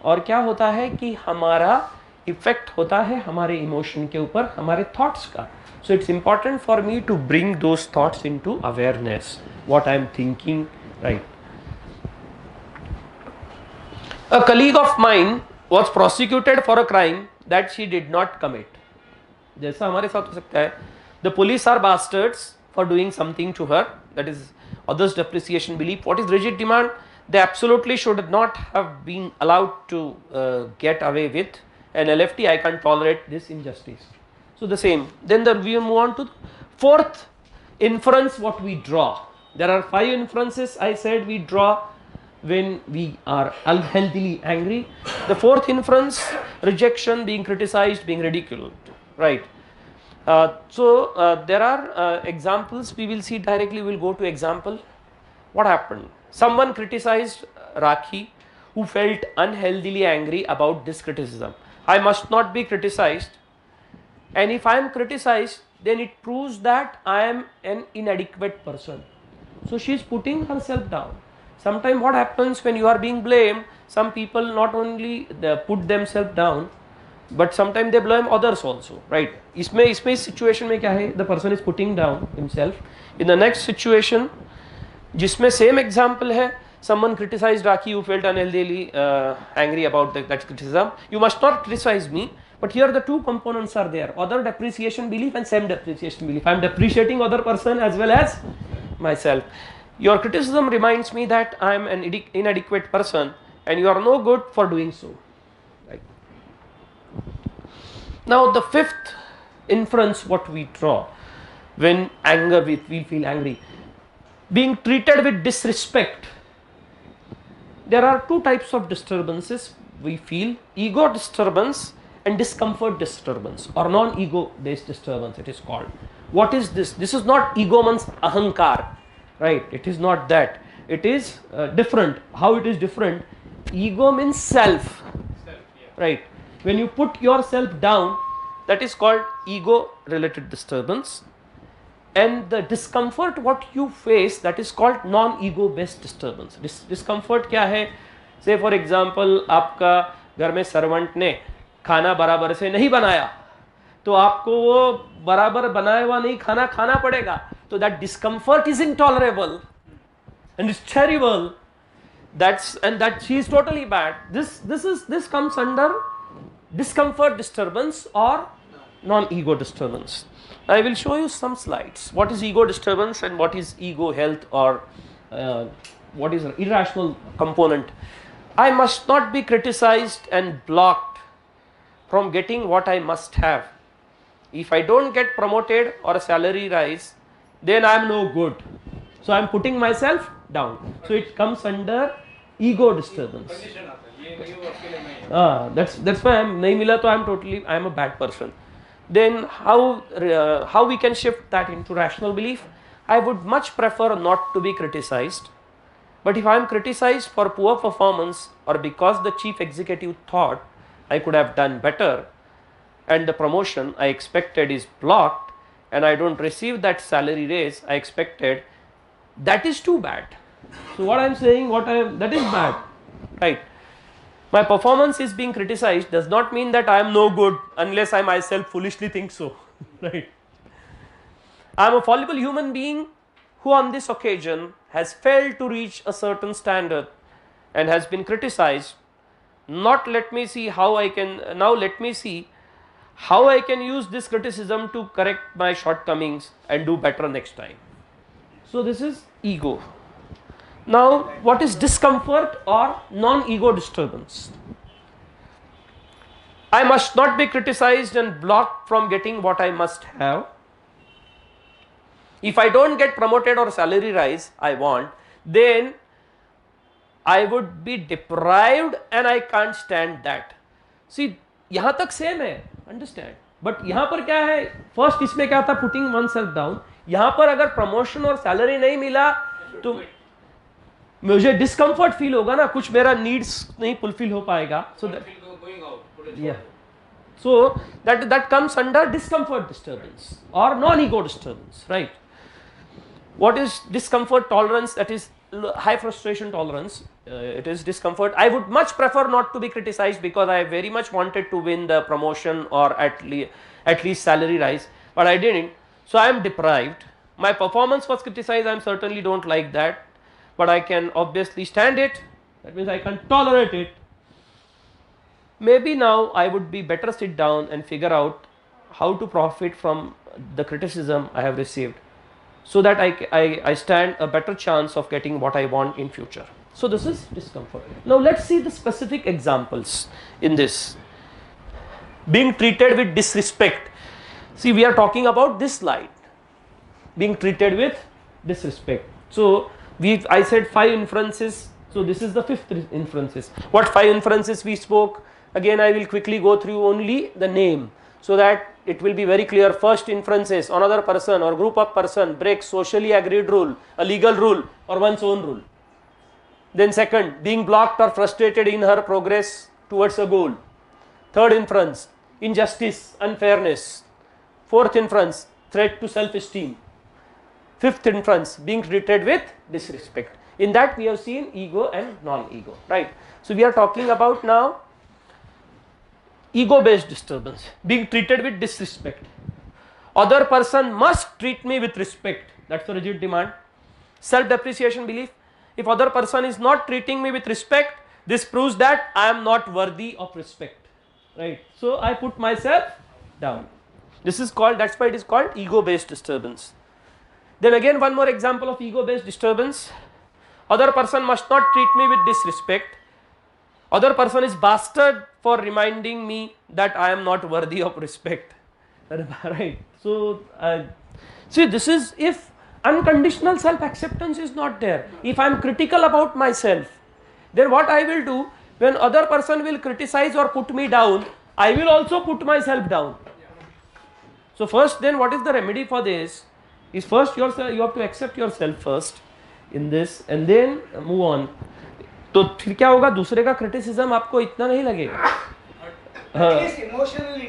और क्या होता है कि हमारा effect होता है हमारे emotion के ऊपर, हमारे thoughts का. So it's important for me to bring those thoughts into awareness, what I am thinking, right? A colleague of mine was prosecuted for a crime that she did not commit. जैसा हमारे साथ हो सकता है. The police are bastards for doing something to her, that is others' depreciation belief. What is rigid demand? They absolutely should not have been allowed to get away with an LFT. I can't tolerate this injustice. So the same. Then we move on to the fourth inference, what we draw. There are 5 inferences I said we draw when we are unhealthily angry. The fourth inference, rejection, being criticized, being ridiculed, right? There are examples. We will see directly. We will go to example. What happened? Someone criticized Rakhi, who felt unhealthily angry about this criticism. I must not be criticized, and if I am criticized, then it proves that I am an inadequate person. So she is putting herself down. Sometimes what happens when you are being blamed, some people not only put themselves down, but sometimes they blame others also, right? इसमें situation में क्या है? The person is putting down himself. In the next situation, जिसमें same example है, someone criticized Rakhi who felt unhealthily angry about that criticism. You must not criticize me, but here the 2 components are there: other depreciation belief and self depreciation belief. I am depreciating other person as well as myself. Your criticism reminds me that I am an inadequate person and you are no good for doing so. Right. Now the 5th inference, what we draw when we feel angry, being treated with disrespect. There are 2 types of disturbances we feel: ego disturbance and discomfort disturbance, or non-ego based disturbance it is called. What is this? This is not ego means ahankar, right? It is not that. It is different. How it is different? Ego means self, right? When you put yourself down, that is called ego related disturbance. And the discomfort what you face, that is called non-ego based disturbance. Discomfort क्या है? Say for example, आपका घर में servant ने खाना बराबर से नहीं बनाया, तो आपको वो बराबर बनाया हुआ नहीं खाना खाना पड़ेगा. So that discomfort is intolerable and it's terrible. That she is totally bad. This comes under discomfort disturbance or non-ego disturbance. I will show you some slides. What is ego disturbance and what is ego health or what is an irrational component. I must not be criticized and blocked from getting what I must have. If I don't get promoted or a salary rise, then I am no good. So I am putting myself down. So it comes under ego disturbance. That's why I'm nahi mila, so I am a bad person. Then how we can shift that into rational belief? I would much prefer not to be criticized. But if I am criticized for poor performance or because the chief executive thought I could have done better and the promotion I expected is blocked and I don't receive that salary raise I expected, that is too bad. So what I am saying, that is bad, right? My performance is being criticized does not mean that I am no good unless I myself foolishly think so, right? I am a fallible human being who on this occasion has failed to reach a certain standard and has been criticized. Let me see how I can use this criticism to correct my shortcomings and do better next time. So this is ego. Now what is discomfort or non-ego disturbance? I must not be criticized and blocked from getting what I must have. If I don't get promoted or salary rise I want, then I would be deprived and I can't stand that. See, यहाँ तक same है, understand. But यहाँ पर क्या है? First इसमें क्या था? Putting oneself down. यहाँ पर अगर promotion और salary नहीं मिला तो मुझे discomfort feel होगा ना, कुछ मेरा needs नहीं fulfill हो पाएगा. So that, yeah. So that comes under discomfort disturbance or non-ego disturbance, right? What is discomfort tolerance? That is high frustration tolerance. It is discomfort. I would much prefer not to be criticized because I very much wanted to win the promotion or at least salary rise, but I didn't. So I am deprived. My performance was criticized. I certainly don't like that, but I can obviously stand it. That means I can tolerate it. Maybe now I would be better sit down and figure out how to profit from the criticism I have received, so that I stand a better chance of getting what I want in future. So this is discomfort. Now let's see the specific examples in this. Being treated with disrespect. See, we are talking about this slide. Being treated with disrespect. So I said 5 inferences. So this is the 5th inferences. What 5 inferences we spoke? Again I will quickly go through only the name, so that it will be very clear. First inference is another person or group of person breaks socially agreed rule, a legal rule or one's own rule. Then second, being blocked or frustrated in her progress towards a goal. Third inference, injustice, unfairness. Fourth inference, threat to self-esteem. Fifth inference, being treated with disrespect. In that we have seen ego and non-ego, right? So we are talking about now ego-based disturbance, being treated with disrespect. Other person must treat me with respect. That's a rigid demand. Self-depreciation belief. If other person is not treating me with respect, this proves that I am not worthy of respect, right? So I put myself down. This is called, that's why it is called ego-based disturbance. Then again one more example of ego-based disturbance. Other person must not treat me with disrespect. Other person is bastard for reminding me that I am not worthy of respect, right? So see, this is if unconditional self-acceptance is not there. If I am critical about myself, then what I will do, when other person will criticize or put me down, I will also put myself down. So first, then what is the remedy for this? Is first you have to accept yourself first in this and then move on. तो फिर क्या होगा, दूसरे का criticism आपको इतना नहीं लगेगा. At least emotional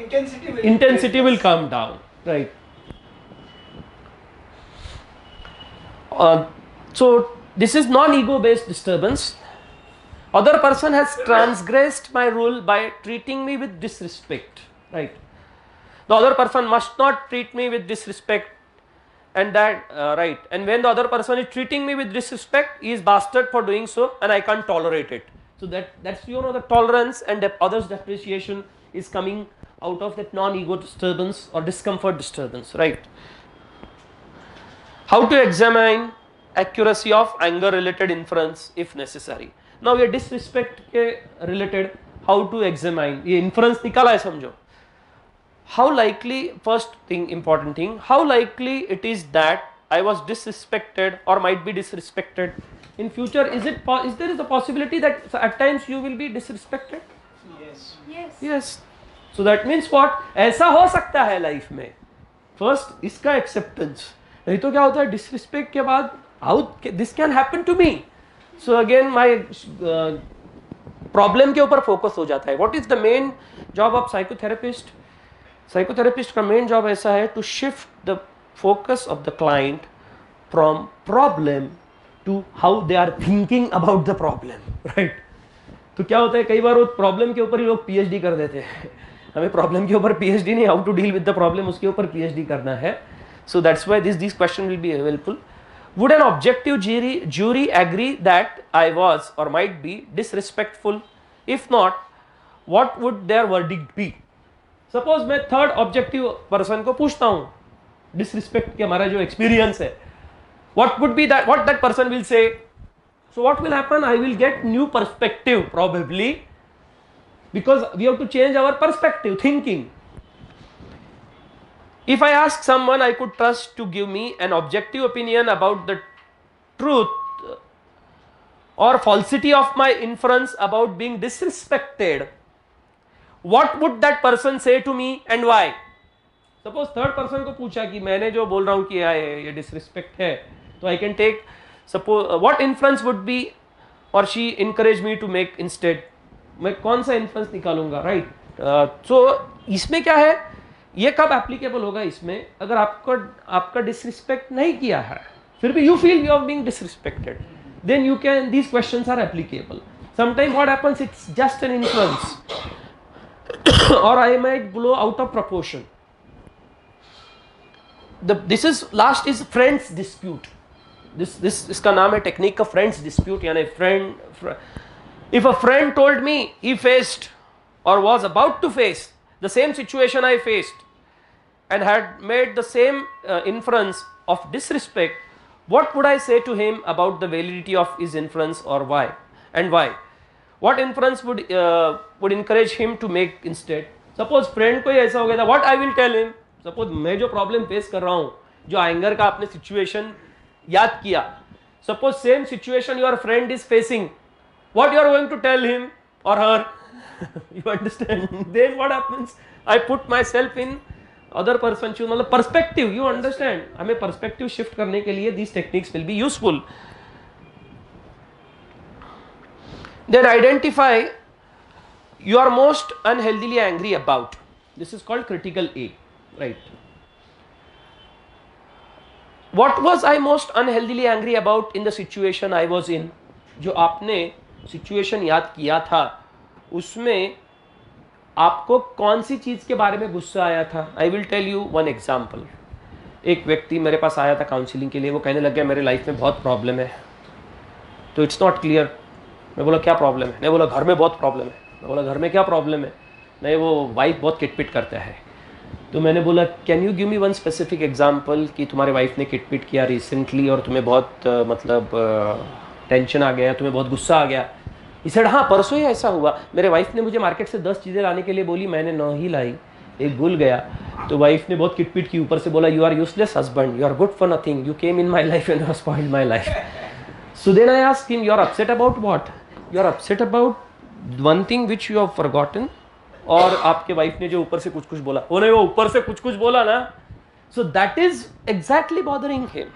intensity will come down, right? So this is non-ego based disturbance. Other person has transgressed my rule by treating me with disrespect, right? The other person must not treat me with disrespect, and that right, and when the other person is treating me with disrespect, he is bastard for doing so and I can't tolerate it. So that's the tolerance and the others' depreciation is coming out of that non-ego disturbance or discomfort disturbance, right? How to examine accuracy of anger related inference if necessary. Now ये disrespect के related how to examine, ये inference निकाला है समझो. How likely, first thing, important thing, how likely it is that I was disrespected or might be disrespected in future? Is there is a possibility that at times you will be disrespected? Yes. Yes. Yes. So that means what? ऐसा हो सकता है life में. First इसका acceptance. नहीं तो क्या होता है disrespect के बाद how this can happen to me. So again my problem के ऊपर focus हो जाता है. What is the main job of psychotherapist? Psychotherapist का main job ऐसा है to shift the focus of the client from problem to how they are thinking about the problem, right? तो क्या होता है कई बार वो प्रॉब्लम के ऊपर ही लोग पीएचडी कर देते हैं. हमें प्रॉब्लम के ऊपर पीएचडी नहीं, how to deal with the problem उसके ऊपर पीएचडी करना है. So that's why this question will be helpful. Would an objective jury agree that I was or might be disrespectful? If not, what would their verdict be? Suppose मैं third objective person को पूछता हूँ disrespect के हमारा जो experience है, what would be that, what that person will say? So what will happen? I will get new perspective probably, because we have to change our perspective, thinking. If I ask someone I could trust to give me an objective opinion about the truth or falsity of my inference about being disrespected, what would that person say to me and why? Suppose third person को पूछा कि मैंने जो बोल रहा हूँ कि ये डिसरिस्पेक्ट है, तो I can take suppose what inference would be or she encourage me to make instead. मैं कौन सा inference निकालूंगा, right? So इसमें क्या है, ये कब एप्लीकेबल होगा इसमें, अगर आपका डिसरिस्पेक्ट नहीं किया है फिर भी you feel you are being disrespected, then you can, these questions are applicable. Sometimes what happens, it's just an inference or I might blow out of proportion. This is last is friends dispute. this इसका नाम है technique का friends dispute. यानी if a friend told me he faced or was about to face the same situation I faced and had made the same inference of disrespect, what would I say to him about the validity of his inference or why and why? What inference would encourage him to make instead? Suppose friend को ऐसा हो गया था, what I will tell him? Suppose मैं जो problem face कर रहा हूँ, जो एंगर का आपने situation याद किया, suppose same situation your friend is facing, what you are going to tell him or her? You understand? Then what happens? I put myself in other person shoes, मतलब perspective. You understand? हमें perspective shift करने के लिए these techniques will be useful. Then identify you are most unhealthily angry about. This is called critical A, right? What was I most unhealthily angry about in the situation I was in? जो आपने situation याद किया था, उसमें आपको कौन सी चीज़ के बारे में गुस्सा आया था? I will tell you one example. एक व्यक्ति मेरे पास आया था काउंसलिंग के लिए, वो कहने लग गया मेरे लाइफ में बहुत प्रॉब्लम है. तो इट्स नॉट क्लियर. मैं बोला क्या प्रॉब्लम है? नहीं, बोला घर में बहुत प्रॉब्लम है. मैं बोला घर में क्या प्रॉब्लम है? नहीं, वो वाइफ बहुत किटपिट करता है. तो मैंने बोला can you give me one specific example कि तुम्हारी वाइफ ने किटपिट किया रिसेंटली और तुम्हें बहुत मतलब टेंशन आ गया, तुम्हें बहुत गुस्सा आ गया. ही सेड हाँ, परसों ही ऐसा हुआ. मेरे वाइफ ने मुझे मार्केट से 10 चीज़ें लाने के लिए बोली, मैंने 9 ही लाई, एक भूल गया. तो वाइफ ने बहुत किटपिट की, ऊपर से बोला you are useless husband, you are good for nothing, you came in my life and you spoiled my life. So then I asked him, you are upset about what? You are upset about one thing which you have forgotten, और आपके wife ने जो ऊपर से कुछ कुछ बोला, वो नहीं, वो ऊपर से कुछ कुछ बोला ना, so that is exactly bothering him.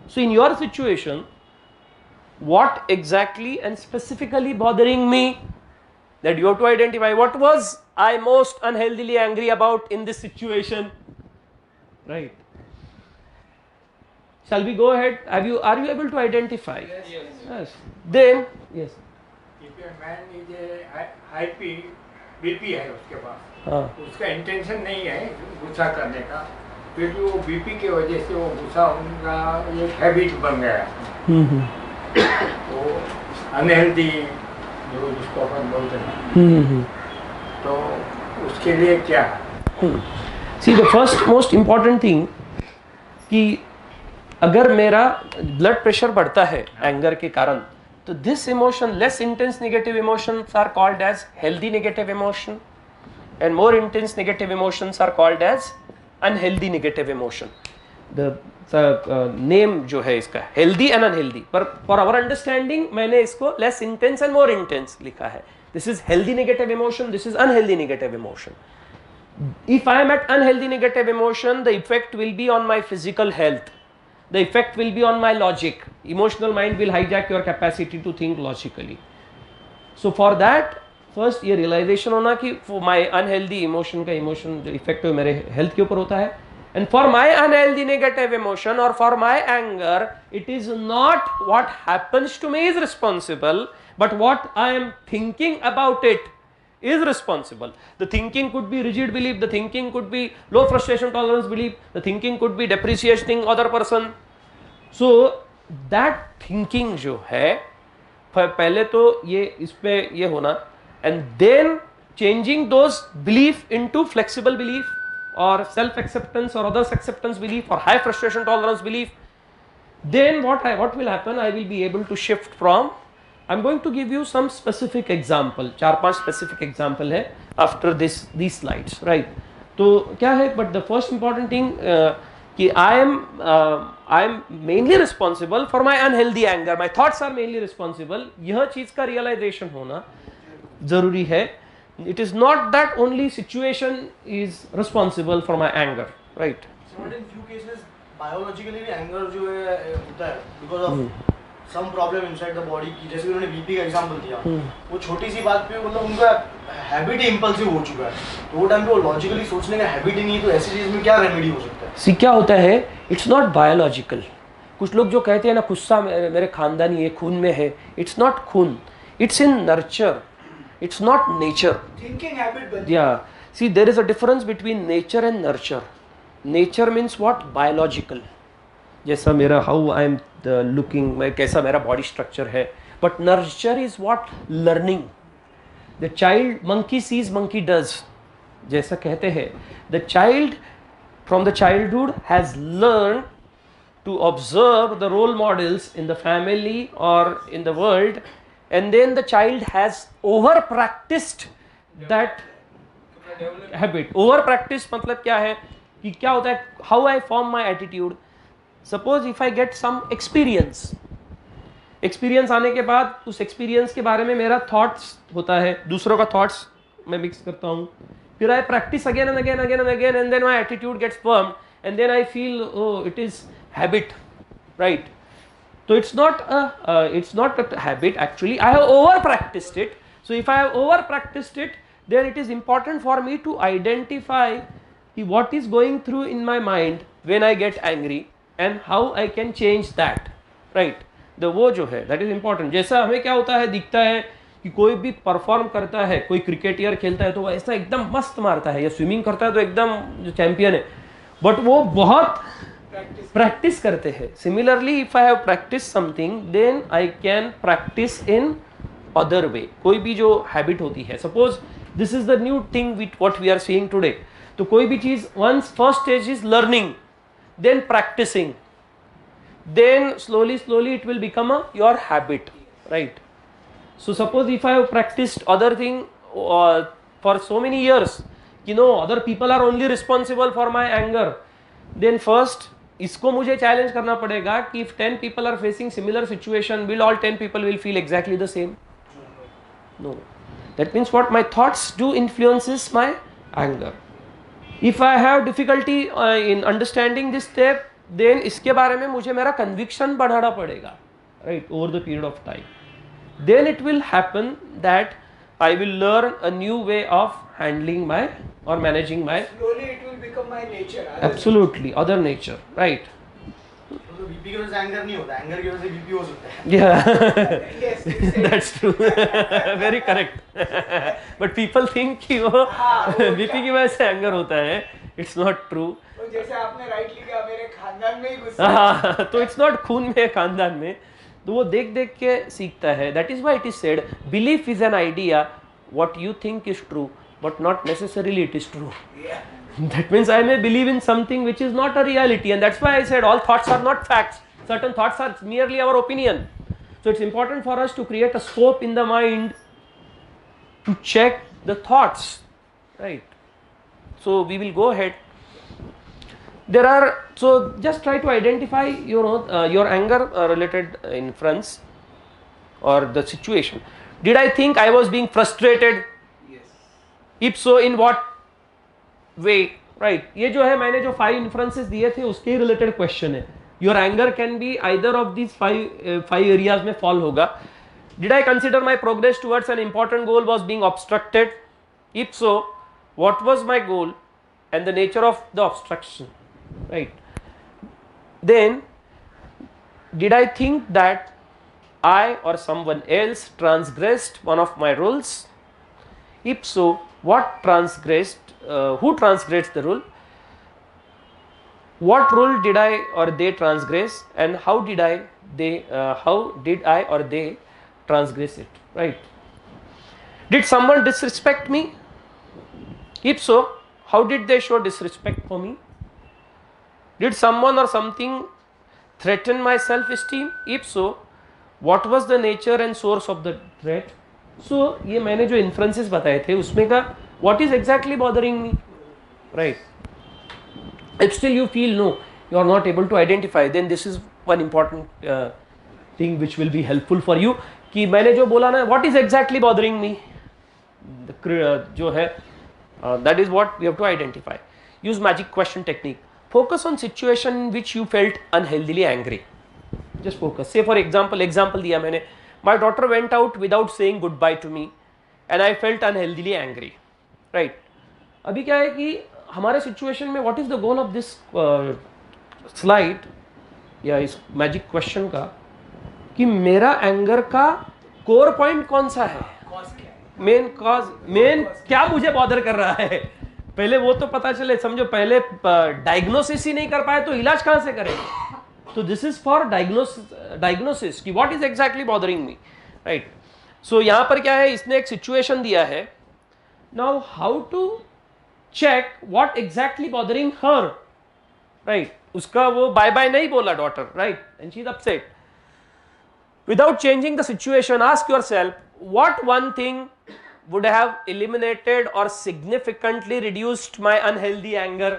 So in your situation, what exactly and specifically bothering me, that you have to identify what was I most unhealthily angry about in this situation, right? Shall we go ahead? Are you able to identify? Yes. Then yes. If a man is a IP, BP है उसके पास, हाँ. उसका intention नहीं है गुस्सा करने का, फिर भी वो BP की वजह से वो गुस्सा उनका एक हैबिट बन गया. वो अनहेल्दी जो जिसको अपन बोलते हैं, तो उसके लिए क्या? See, the first most important thing कि अगर मेरा ब्लड प्रेशर बढ़ता है एंगर के कारण, तो this emotion, less intense negative emotions are called as healthy negative emotion and more intense negative emotions are called as unhealthy negative emotion. The name जो है इसका हेल्दी एंड अनहेल्दी, पर for our understanding मैंने इसको less intense and more intense लिखा है. This is healthy negative emotion, this is unhealthy negative emotion. If I am at unhealthy negative emotion, the effect will be on my physical health. The effect will be on my logic. Emotional mind will hijack your capacity to think logically. So for that, first ये realization होना कि for my unhealthy emotion का emotion जो effect है मेरे health के ऊपर होता है. And for my unhealthy negative emotion or for my anger, it is not what happens to me is responsible, but what I am thinking about it is responsible. The thinking could be rigid belief, the thinking could be low frustration tolerance belief, the thinking could be depreciating other person. So that thinking जो है पहले तो ये इस पे ये होना, and then changing those belief into flexible belief or self acceptance or others acceptance belief or high frustration tolerance belief. Then what will happen? I will be able to shift from, I'm going to give you some specific example, 4-5 specific example है after these slides, right? तो क्या है, but the first important thing कि I am mainly responsible for my unhealthy anger, my thoughts are mainly responsible. यह चीज़ का realization होना ज़रूरी है. It is not that only situation is responsible for my anger, right? So in few cases biologically anger जो है होता है because of some problem inside the body की, जैसे उन्होंने बीपी का एग्जांपल दिया, वो छोटी सी बात पे मतलब उनका हैबिट इंपल्सिव हो चुका है, तो वो टाइम पे वो लॉजिकली सोचने का हैबिट ही नहीं है, तो ऐसी चीज में क्या रेमेडी हो सकता है? सी क्या होता है, इट्स नॉट बायोलॉजिकल. कुछ लोग जो कहते हैं ना गुस्सा मेरे खानदानी है, खून में है, इट्स नॉट खून, it's in nurture, it's not nature. Thinking habit. या see there is a difference between nature and nurture. Nature means what, biological, जैसा मेरा हाउ आई एम लुकिंग, मैं कैसा मेरा बॉडी स्ट्रक्चर है. But nurture is what, learning. The child monkey sees monkey does, जैसा कहते हैं the child from the childhood has learn to observe the role models in the family or in the world, and then the child has over practiced that habit. Over practice मतलब क्या है कि क्या होता है, how I form my attitude. Suppose if I get some experience, experience आने के बाद उस experience के बारे में मेरा thoughts होता है, दूसरों का thoughts मैं mix करता हूँ, फिर I practice again and again and then my attitude gets formed, and then I feel, oh, it is habit, right? So it's not a habit actually. I have over practiced it. So if I have over practiced it, then it is important for me to identify what is going through in my mind when I get angry and how I can change that, right? The वो जो है that is important. जैसा हमें क्या होता है, दिखता है कि कोई भी परफॉर्म करता है, कोई क्रिकेटियर खेलता है तो वो ऐसा एकदम मस्त मारता है, या स्विमिंग करता है तो एकदम जो चैंपियन है, बट वो बहुत प्रैक्टिस करते हैं. Similarly if I have practice something then I can practice in other way. कोई भी जो हैबिट होती है, suppose this is the new thing with what we are seeing today. तो कोई भी चीज once first stage is learning, then practicing, then slowly it will become your habit, right? So suppose if I have practiced other thing for so many years, other people are only responsible for my anger, then first इसको मुझे challenge करना पड़ेगा कि if 10 people are facing similar situation, will all 10 people will feel exactly the same? No. That means what, my thoughts do influences my anger. If I have difficulty in understanding this step, then इसके बारे में मुझे मेरा conviction बढ़ाना पड़ेगा, right, over the period of time. Then it will happen that I will learn a new way of handling my or managing my. Slowly it will become my nature. Absolutely, other nature, right? तो BP की वजह से anger नहीं होता, anger की वजह से BP हो सकता है. Yeah, Yes, that's true. Very correct. But people think कि वो बीपी की वजह से एंगर होता है. It's not true. तो जैसे आपने राइट लिखा, मेरे खानदान में ही गुस्सा. हाँ, तो it's not खून में, खानदान में. तो वो देख देख के सीखता है. That is why it is said, belief is an idea. What you think is true, but not necessarily it is true. That means I may believe in something which is not a reality, and that's why I said all thoughts are not facts. Certain thoughts are merely our opinion. So it's important for us to create a scope in the mind to check the thoughts, right? So we will go ahead. So just try to identify, your anger related inference or the situation. Did I think I was being frustrated? Yes. If so, in what way? Right. ये जो है मैंने जो 5 inferences दिए थे उसके related question है. Your anger can be either of these 5 areas में fall होगा. Did I consider my progress towards an important goal was being obstructed? If so, what was my goal and the nature of the obstruction? Right. Then, did I think that I or someone else transgressed one of my rules? If so, what transgressed? Who transgressed the rule? What rule did I or they transgress, and how did I or they transgress it? Right. Did someone disrespect me? If so, how did they show disrespect for me? Did someone or something threaten my self-esteem? If so, what was the nature and source of the threat? So ये मैंने जो inferences बताए थे उसमें का what is exactly bothering me, right? If still you feel no, you are not able to identify, then this is one important thing which will be helpful for you. कि मैंने जो बोला ना, what is exactly bothering me? जो है that is what we have to identify. Use magic question technique. Focus on situation in which you felt unhealthily angry. Just focus. Say for example दिया मैंने. My daughter went out without saying goodbye to me, and I felt unhealthily angry. Right. अभी क्या है कि हमारे situation में what is the goal of this slide या इस magic question का कि मेरा anger का core point कौन सा है? मेन क्या मुझे बॉदर कर रहा है, पहले वो तो पता चले. समझो पहले डायग्नोसिस ही नहीं कर पाए तो इलाज कहां से करें? तो दिस इज फॉर डायग्नोसिस कि what is exactly bothering me, right. So यहां पर क्या है, इसने एक सिचुएशन दिया है. Now how to check what exactly bothering her, right. उसका वो बाय बाय नहीं बोला daughter, right, and she is upset. Without changing the situation ask yourself what one thing would have eliminated or significantly reduced my unhealthy anger.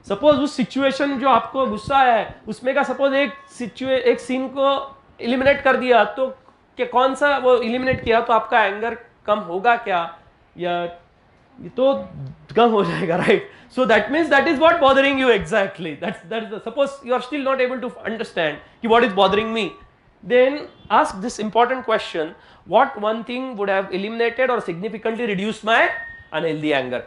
Suppose उस situation जो आपको गुस्सा है उसमें का suppose एक सीन को eliminate कर दिया तो कि कौन सा वो eliminate किया तो आपका anger कम होगा क्या या ये तो कम हो जाएगा, right? So that means that is what bothering you exactly. That's the, suppose you are still not able to understand कि what is bothering me, then ask this important question. What one thing would have eliminated or significantly reduced my unhealthy anger?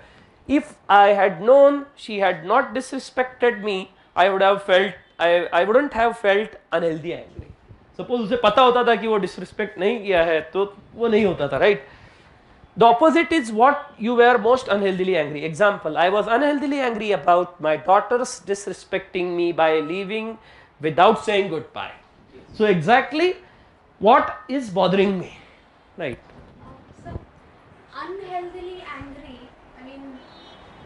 If I had known she had not disrespected me, I wouldn't have felt unhealthy angry. Suppose उसे पता होता था कि वो disrespect नहीं किया है तो वो नहीं होता था, right? The opposite is what you were most unhealthily angry. Example, I was unhealthily angry about my daughter's disrespecting me by leaving without saying goodbye. So exactly what is bothering me? Right. So, unhealthily angry, I mean,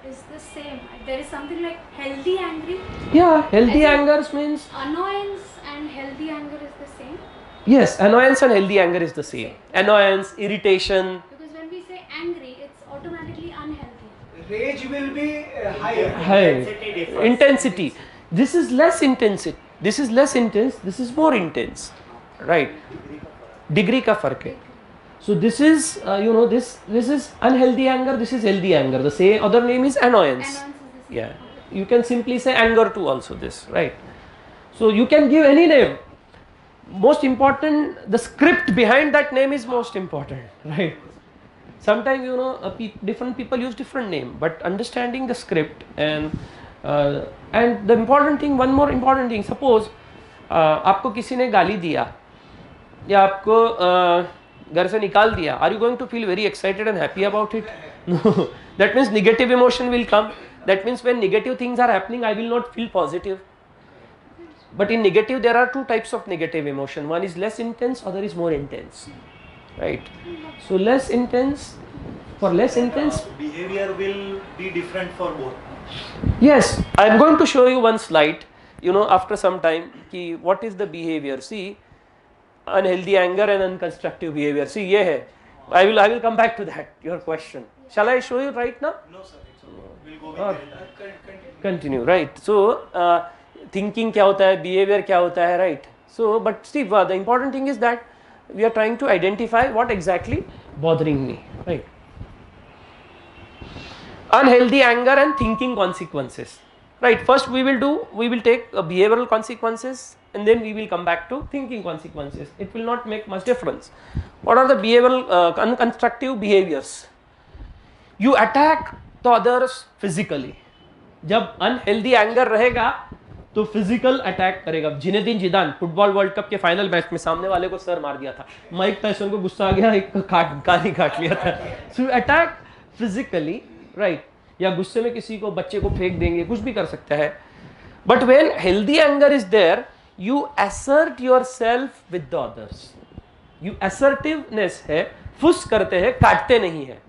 is the same. There is something like healthy angry. Yeah, healthy anger means annoyance and healthy anger is the same. Yes, annoyance and healthy anger is the same. Annoyance, irritation. Because when we say angry, it's automatically unhealthy. Rage will be higher. High intensity. This is less intensity. This is less intense. This is more intense. Right. Degree का फर्क है. So this is this is unhealthy anger, this is healthy anger. The same other name is annoyance. Annoyance is the same. Yeah, you can simply say anger too also this, right? So you can give any name. Most important, the script behind that name is most important, right? Sometimes different people use different name, but understanding the script and the important thing, one more important thing. Suppose आपको किसी ने गाली दिया या आपको घर से निकाल दिया, are you going to feel very excited and happy about it? No. That means negative emotion will come. That means when negative things are happening I will not feel positive. But in negative there are two types of negative emotion. One is less intense, other is more intense, right? So less intense For less intense behavior will be different for both. Yes, I am going to show you one slide, after some time, ki what is the behavior. See, unhealthy anger and unconstructive behavior. See, ye hai. I will come back to that, your question. Shall I show you right now? No sir, we'll go with Continue, right. So, thinking kya hota hai, behavior kya hota hai, right. So, but Steve, the important thing is that we are trying to identify what exactly bothering me, right. Unhealthy anger and thinking consequences, right. First we will take behavioral consequences and then we will come back to thinking consequences. It will not make much difference. What are the behavioral unconstructive behaviors? You attack the others physically. जब unhealthy anger रहेगा तो physical attack करेगा. Zinedine Zidane football world cup के final match में सामने वाले को sir मार दिया था. माइक टायसन को गुस्सा आ गया, एक कान ही काट लिया था. सो अटैक फिजिकली, राइट. या गुस्से में किसी को, बच्चे को फेंक देंगे, कुछ भी कर सकता है. But when healthy anger is there, you assert yourself with the others. You assertiveness है, फुस करते हैं, काटते नहीं है,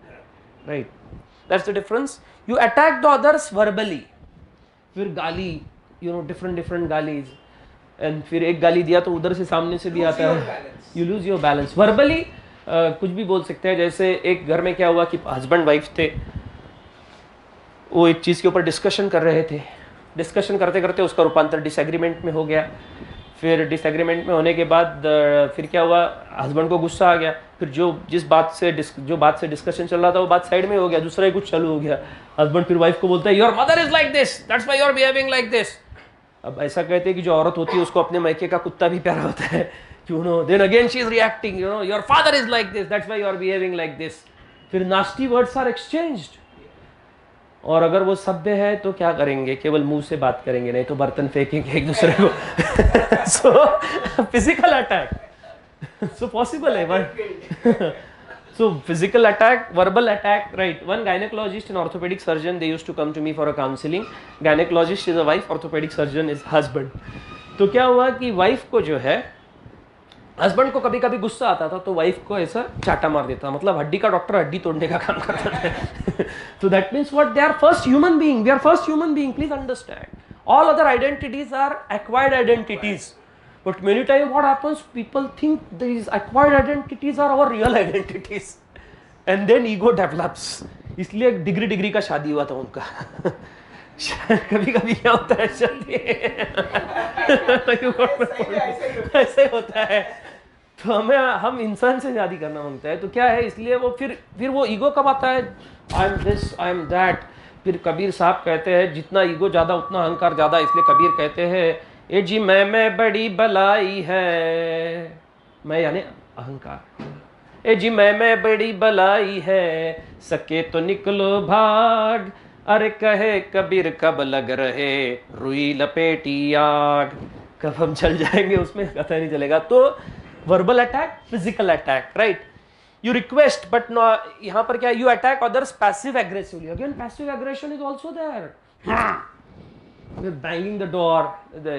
right. That's the difference. You attack the others verbally. फिर गाली, डिफरेंट गालीज, एंड फिर एक गाली दिया तो उधर से सामने से भी आता है. You lose your balance. Verbally कुछ भी बोल सकते हैं. जैसे एक घर में क्या हुआ कि हस्बैंड वाइफ थे, वो एक चीज़ के ऊपर डिस्कशन कर रहे थे. डिस्कशन करते करते उसका रूपांतर डिसएग्रीमेंट में हो गया. फिर डिसएग्रीमेंट में होने के बाद फिर क्या हुआ, हस्बैंड को गुस्सा आ गया. फिर जो बात से डिस्कशन चल रहा था वो बात साइड में हो गया, दूसरा ही कुछ चालू हो गया. हस्बैंड फिर वाइफ को बोलता है, your mother is like this, that's why you are behaving like this. अब ऐसा कहते हैं कि जो औरत होती है उसको अपने मायके का कुत्ता भी प्यारा होता है, then again she is reacting, your father is like this, that's why you are behaving like this. फिर नास्टी वर्ड्स आर एक्सचेंज्ड. और अगर वो सभ्य है तो क्या करेंगे, केवल मुंह से बात करेंगे, नहीं तो बर्तन फेंकेंगे एक दूसरे को. So physical attack, so possible है. So physical attack, verbal attack, right. One gynecologist and orthopedic surgeon, they used to come to me for a counselling. Gynecologist is a wife, orthopedic surgeon is husband. तो क्या हुआ कि wife को जो है, husband को कभी कभी गुस्सा आता था तो वाइफ को ऐसा चाटा मार देता. मतलब हड्डी का डॉक्टर हड्डी तोड़ने का काम करता था. So that means what, they are first human being. We are first human being. Please understand. All other identities are acquired identities. But many times what happens, people think these acquired identities are our real identities. And then ego develops. इसलिए degree का शादी हुआ था उनका. कभी कभी क्या होता है, शादी ऐसे ही होता है. तो हम इंसान से शादी करना मांगता है. तो क्या है, इसलिए वो फिर वो ईगो कब आता है, I am this, I am that. फिर कबीर साहब कहते हैं, जितना ईगो ज़्यादा उतना अहंकार ज़्यादा. इसलिए कबीर कहते हैं, ए जी मैं बड़ी बलाई है. मैं यानी अहंकार. ए जी मैं बड़ी बलाई है, सके तो निकलो भाग. अरे कहे कबीर कब लग रहे रुई लपेटी आग. कब हम चल जाएंगे उसमें पता नहीं चलेगा. तो verbal attack, physical attack, right. You request but no, यहाँ पर क्या, you attack others passive aggressively. Again passive aggression is also there. Banging the door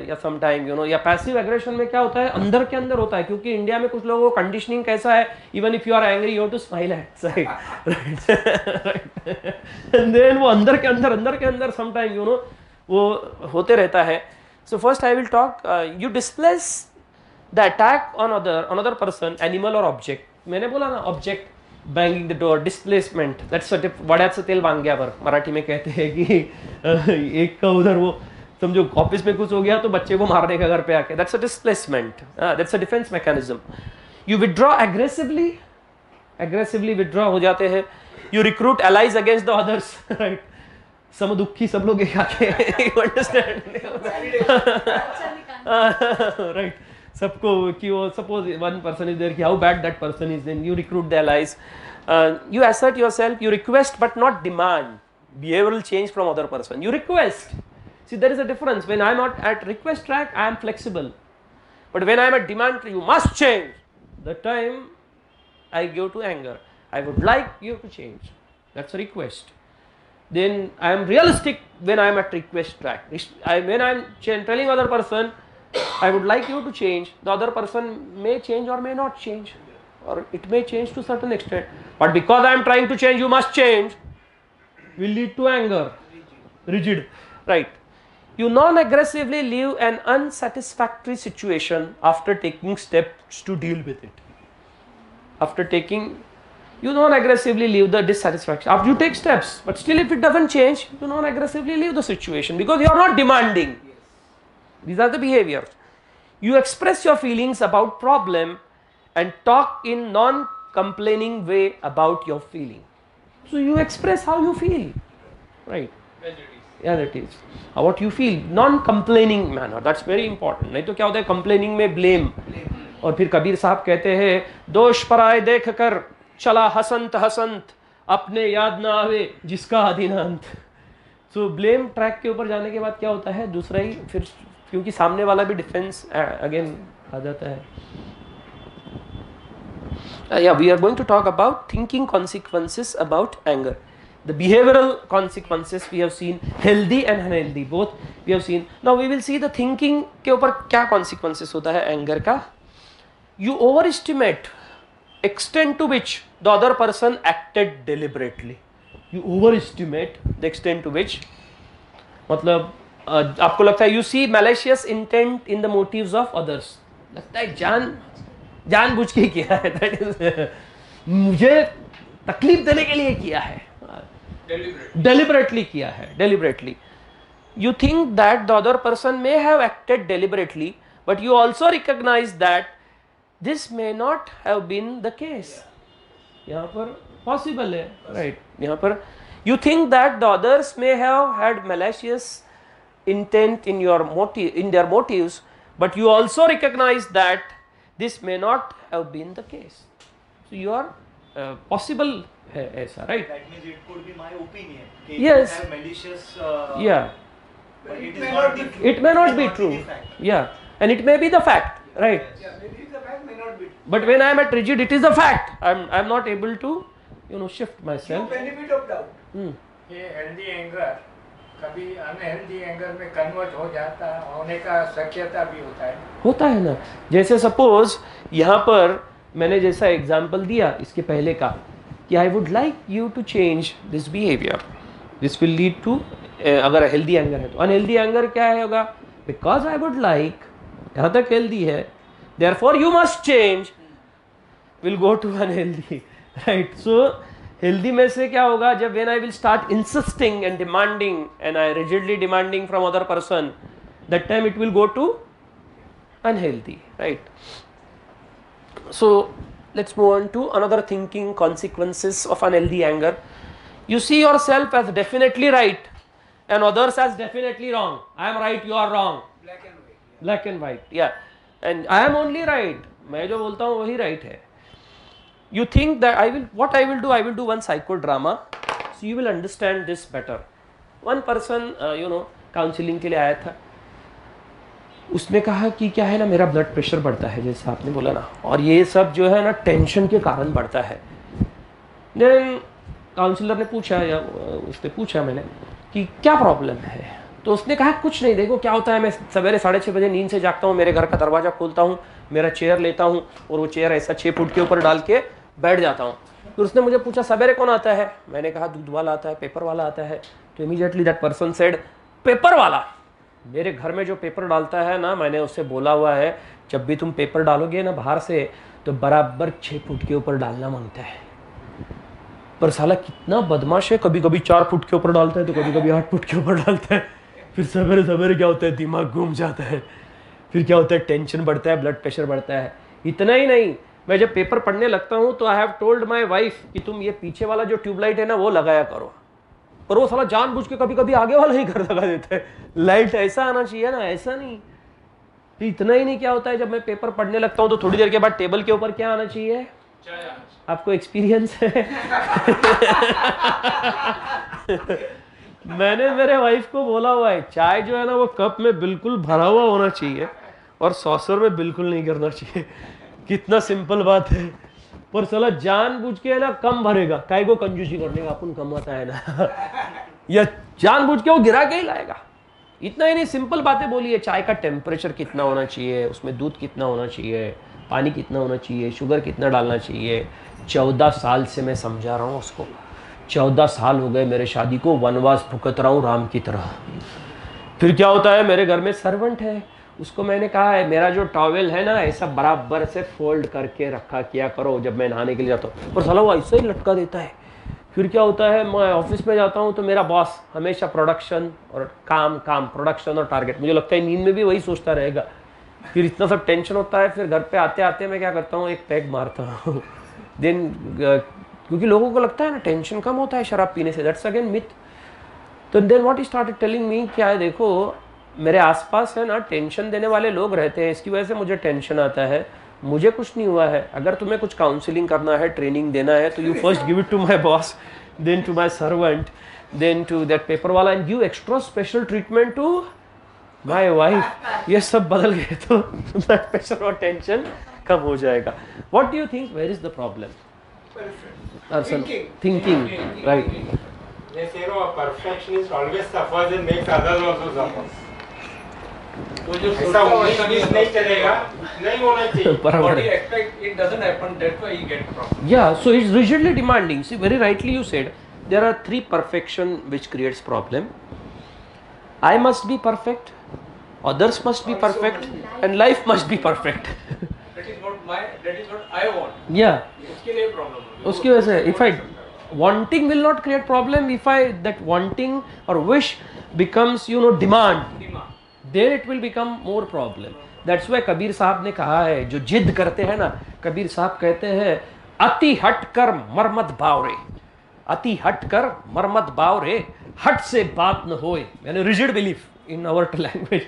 या सम टाइम या पैसिव एग्रेशन में क्या होता है, अंदर के अंदर होता है. क्योंकि इंडिया में कुछ लोगों को कंडीशनिंग कैसा है, even if you are angry you have to smile at side, right. And then वो अंदर के अंदर सम टाइम वो होते रहता है. So first I will talk, you displace the attack on another person, animal और ऑब्जेक्ट. मैंने बोला ना, object, banging the door, displacement. That's वड्याचं तेल वांग्यावर मराठी में कहते हैं कि एक का उधर वो समझो ऑफिस में कुछ हो गया तो बच्चे को मारने का घर पे आके. That's a displacement, that's a defence mechanism. You withdraw aggressively withdraw हो जाते हैं. You recruit allies against the others, right. समदुखी सब लोग एक आके, यू अंडरस्टैंड, राइट. सबको कि वो suppose one person is there कि how bad that person is, then you recruit the allies. You assert yourself, you request but not demand behavioral change from other person. You request. See, there is a difference. When I am not at request track, I am flexible. But when I am at demand, you must change. The time I go to anger, I would like you to change. That's a request. Then I am realistic when I am at request track. When I am telling other person, I would like you to change, the other person may change or may not change. or it may change to certain extent, but because I am trying to change, you must change, will lead to anger, rigid, right? You non-aggressively leave an unsatisfactory situation after taking steps to deal with it. After taking, you non-aggressively leave the dissatisfaction. After you take steps, but still if it doesn't change, you non-aggressively leave the situation because you are not demanding. These are the behaviors. You express your feelings about problem and talk in non-complaining way about your feeling. So you express how you feel, right? Yeah, that is what you feel, non-complaining manner. That's very important. नहीं तो क्या होता है complaining में blame, और फिर कबीर साहब कहते हैं दोष पराए देख कर चला हसंत हसंत अपने याद ना आवे जिसका अधिनांत. सो ब्लेम ट्रैक के ऊपर जाने के बाद क्या होता है, दूसरा ही फिर, क्योंकि सामने वाला भी डिफेंस अगेन आ जाता है. Yeah, we are going to talk about thinking consequences about anger. The behavioral consequences we have seen, healthy and unhealthy, both we have seen. Now we will see the thinking के ऊपर क्या consequences होता है anger का. You overestimate extent to which the other person acted deliberately. You overestimate the extent to which, मतलब आपको लगता है you see malicious intent in the motives of others. लगता है जानबूझ के किया है, that is मुझे तकलीफ देने के लिए किया है, deliberately किया है, deliberately. You think that the other person may have acted deliberately, but you also recognize that this may not have been the case. यहाँ पर possible है, right? यहाँ पर you think that the others may have had malicious intent in your motive, in their motives, but you also recognize that this may not have been the case. So you are possible है ऐसा, right? That means it could be my opinion. Yes. Have malicious. Yeah. But It it may is not not be the. It may not be the true. fact. Yeah, and it may be the fact, right? Yeah, maybe the fact may not be true. But when I am at rigid, it is a fact. I'm not able to, shift You myself. benefit of doubt. ये healthy anger कभी unhealthy anger में convert हो जाता होने का शक्यता भी होता है ना. जैसे सपोज यहाँ पर मैंने जैसा एग्जाम्पल दिया इसके पहले का कि I would like you to change this behaviour, this will lead to, अगर हेल्दी एंगर है तो. अनहेल्दी एंगर क्या है होगा, बिकॉज आई वुड लाइक, यहाँ तक हेल्दी है, therefore you must change, will go to unhealthy, right? So healthy में से क्या होगा, जब when I will start insisting and demanding and I rigidly demanding from other person, that time it will go to unhealthy, right? So let's move on to another thinking consequences of unhealthy anger. You see yourself as definitely right and others as definitely wrong. I am right, you are wrong. Black and white. Black and white, yeah. And I am only right. मैं जो बोलता हूँ वही right है. You think that I will do one psychodrama, so you will understand this better. One person, counselling के लिए आया था. उसने कहा कि क्या है ना, मेरा ब्लड प्रेशर बढ़ता है जैसे आपने बोला ना, और ये सब जो है ना टेंशन के कारण बढ़ता है. देन काउंसलर ने पूछा, या उसने पूछा मैंने कि क्या प्रॉब्लम है, तो उसने कहा कुछ नहीं, देखो क्या होता है, मैं सवेरे 6:30 बजे नींद से जागता हूँ, मेरे घर का दरवाज़ा खोलता हूँ, मेरा चेयर लेता हूँ और वो चेयर ऐसा 6 फुट के ऊपर डाल के बैठ जाता हूँ. फिर उसने मुझे पूछा सवेरे कौन आता है, मैंने कहा दूध वाला आता है, पेपर वाला आता है. तो immediately that person said paper वाला. मेरे घर में जो पेपर डालता है ना, मैंने उससे बोला हुआ है जब भी तुम पेपर डालोगे ना बाहर से तो बराबर 6 फुट के ऊपर डालना मांगता है. पर साला कितना बदमाश है, कभी कभी 4 फुट के ऊपर डालता है तो कभी कभी 8 फुट के ऊपर डालता है. फिर सवेरे सवेरे क्या होता है, दिमाग घूम जाता है, फिर क्या होता है, टेंशन बढ़ता है, ब्लड प्रेशर बढ़ता है. इतना ही नहीं, मैं जब पेपर पढ़ने लगता हूँ तो I have told my wife कि तुम ये पीछे वाला जो ट्यूबलाइट है ना वो लगाया करो, पर वो साला जानबूझ के कभी कभी आगे वाला ही घर लगा देता है. लाइट ऐसा आना चाहिए ना, ऐसा नहीं. इतना ही नहीं, क्या होता है जब मैं पेपर पढ़ने लगता हूँ तो थोड़ी देर के बाद टेबल के ऊपर क्या आना चाहिए, आपको एक्सपीरियंस है. मैंने मेरे वाइफ को बोला हुआ है चाय जो है ना वो कप में बिल्कुल भरा हुआ होना चाहिए और सॉसर में बिल्कुल नहीं करना चाहिए. कितना सिंपल बात है, पर साला जानबूझ के है ना कम भरेगा, काय को कंजूसी करने का, अपन कमाता है ना, या जानबूझ के वो गिरा के ही लाएगा. इतना ही नहीं, सिंपल बातें बोली है, चाय का टेम्परेचर कितना होना चाहिए, उसमें दूध कितना होना चाहिए, पानी कितना होना चाहिए, शुगर कितना डालना चाहिए। 14 साल से मैं समझा रहा हूँ उसको, 14 साल हो गए मेरे शादी को, वनवास भुगत रहा हूँ राम की तरह। फिर क्या होता है, मेरे घर में सर्वेंट है, उसको मैंने कहा है मेरा जो टॉवेल है ना ऐसा बराबर से फोल्ड करके रखा किया करो जब मैं नहाने के लिए जाता हूँ, और साला वो ऐसा ही लटका देता है। फिर क्या होता है, मैं ऑफिस में जाता हूँ तो मेरा बॉस हमेशा प्रोडक्शन और काम काम, प्रोडक्शन और टारगेट, मुझे लगता है नींद में भी वही सोचता रहेगा। फिर इतना सब टेंशन होता है, फिर घर पे आते आते मैं क्या करता हूँ, एक पैग मारता हूँ। देन क्योंकि लोगों को लगता है ना टेंशन कम होता है शराब पीने से, दैट्स अगेन मिथ। तो then what he started telling me, क्या है देखो मेरे आसपास है ना टेंशन देने वाले लोग रहते हैं, इसकी वजह से मुझे टेंशन आता है, मुझे कुछ नहीं हुआ है। अगर तुम्हें कुछ काउंसलिंग करना है, ट्रेनिंग देना है, तो you first give it to my boss, then to my servant, then to that paper वाला, and give extra special treatment to my wife. ये सब बदल गए तो ब्लड प्रेशर और टेंशन कम हो जाएगा। What do you think, where is the problem? Thinking, right? They say no, a perfectionist always suffers and makes others also suffer. वो जो ऐसा नहीं चलेगा, नहीं होना चाहिए। what he expect it doesn't happen, that's why he get problem. Yeah, so it's rigidly demanding. See, very rightly you said there are 3 perfection which creates problem. I must be perfect, others must be perfect, and life must be perfect. That is what I want. Yeah. उसके लिए problem होगी। उसकी वजह से if I wanting will not create problem, if I that wanting or wish becomes demand, then it will become more problem. That's why Kabir साहब ने कहा है, जो जिद करते हैं ना, कबीर साहब कहते हैं अति हट कर मरमत बावरे, अति हट कर मरमत बावरे, हट से बात न होए, यानी rigid belief in our language.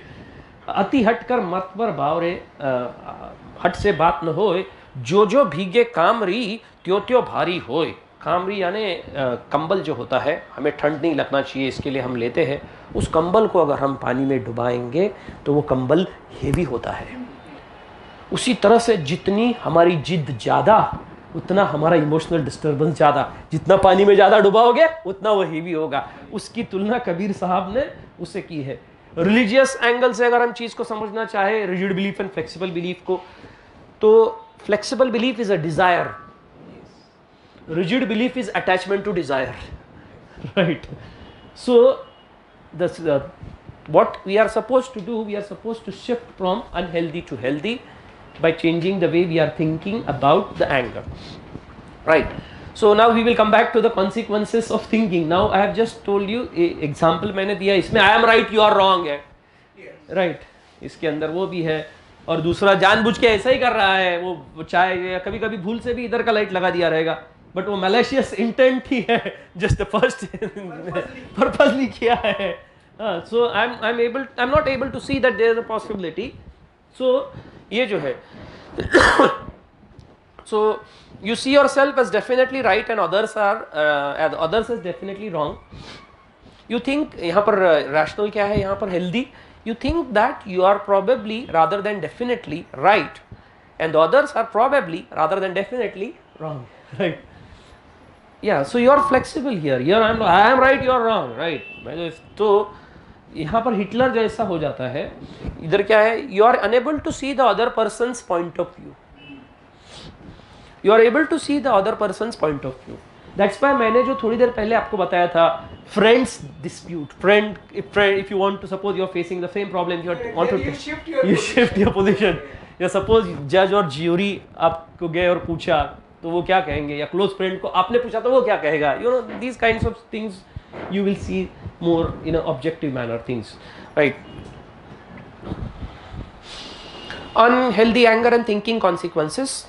अति हट कर मत पर बावरे, हट से बात न होए, जो भीगे कामरी त्यों त्यों भारी होए। कामरी यानी कंबल जो होता है, हमें ठंड नहीं लगना चाहिए इसके लिए हम लेते हैं, उस कंबल को अगर हम पानी में डुबाएंगे तो वो कंबल हेवी होता है। उसी तरह से जितनी हमारी जिद ज़्यादा उतना हमारा इमोशनल डिस्टर्बेंस ज़्यादा, जितना पानी में ज़्यादा डुबाओगे उतना वो हेवी होगा। उसकी तुलना कबीर साहब ने उससे की है। रिलीजियस एंगल से अगर हम चीज़ को समझना चाहे, rigid belief and flexible belief को, तो flexible belief is a desire, rigid belief is attachment to desire, right? So what we are supposed to do, we are supposed to shift from unhealthy to healthy by changing the way we are thinking about the anger, right? So now we will come back to the consequences of thinking. Now I have just told you example मैंने दिया, इसमें I am right you are wrong है, right? इसके अंदर वो भी है, और दूसरा जानबूझ के ऐसा ही कर रहा है, वो चाहे कभी कभी भूल से भी इधर का लाइट लगा दिया रहेगा, बट वो मैलिशियस इंटेंट ही है, जस्ट फर्स्ट पर्पसली किया है। So I am not able to see that there is a possibility. So ये जो है, so you see yourself as definitely right and others is definitely wrong. You think, यहाँ पर rational क्या है, यहाँ पर healthy, you think that you are probably rather than definitely right and the others are probably rather than definitely wrong, right? Yeah, so you are flexible here I am right, you are wrong, right? तो यहाँ पर Hitler जैसा हो जाता है। इधर क्या है, you are unable to see the other person's point of view, you are able to see the other person's point of view. That's why मैंने जो थोड़ी देर पहले आपको बताया था, friends dispute, if you want to suppose you are facing the same problem, you shift your position. या suppose जज और ज्यूरी आपको गए और पूछा तो वो क्या कहेंगे, या क्लोज फ्रेंड को आपने पूछा तो वो क्या कहेगा, these kinds of things you will see more in an objective manner things, right? Unhealthy anger and thinking consequences.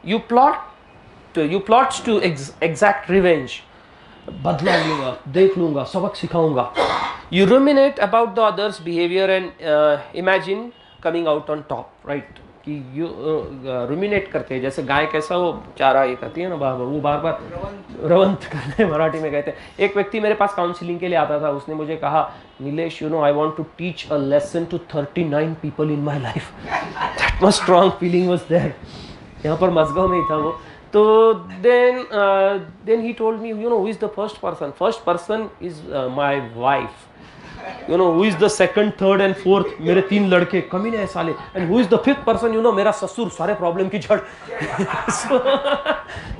You plot to exact revenge, बदला लूंगा, देख लूंगा, सबक सिखाऊंगा. You ruminate about the other's behavior and imagine coming out on top, right? कि you ruminate करते हैं, जैसे गाय कैसा वो चारा ये करती है ना, वो बार बार रवंत करते हैं, मराठी में कहते हैं. एक व्यक्ति मेरे पास काउंसलिंग के लिए आता था, उसने मुझे कहा, Nilesh, I want to teach a lesson to 39 people in my life. That much strong feeling was there. यहाँ पर मस्गांव में ही था वो. तो then he told me, who is the first person? First person is my wife. You know, who is the second, third and fourth? मेरे 3 लड़के कमीने हैं साले. And who is the 5th person? You know, मेरा ससुर सारे problem की जड़.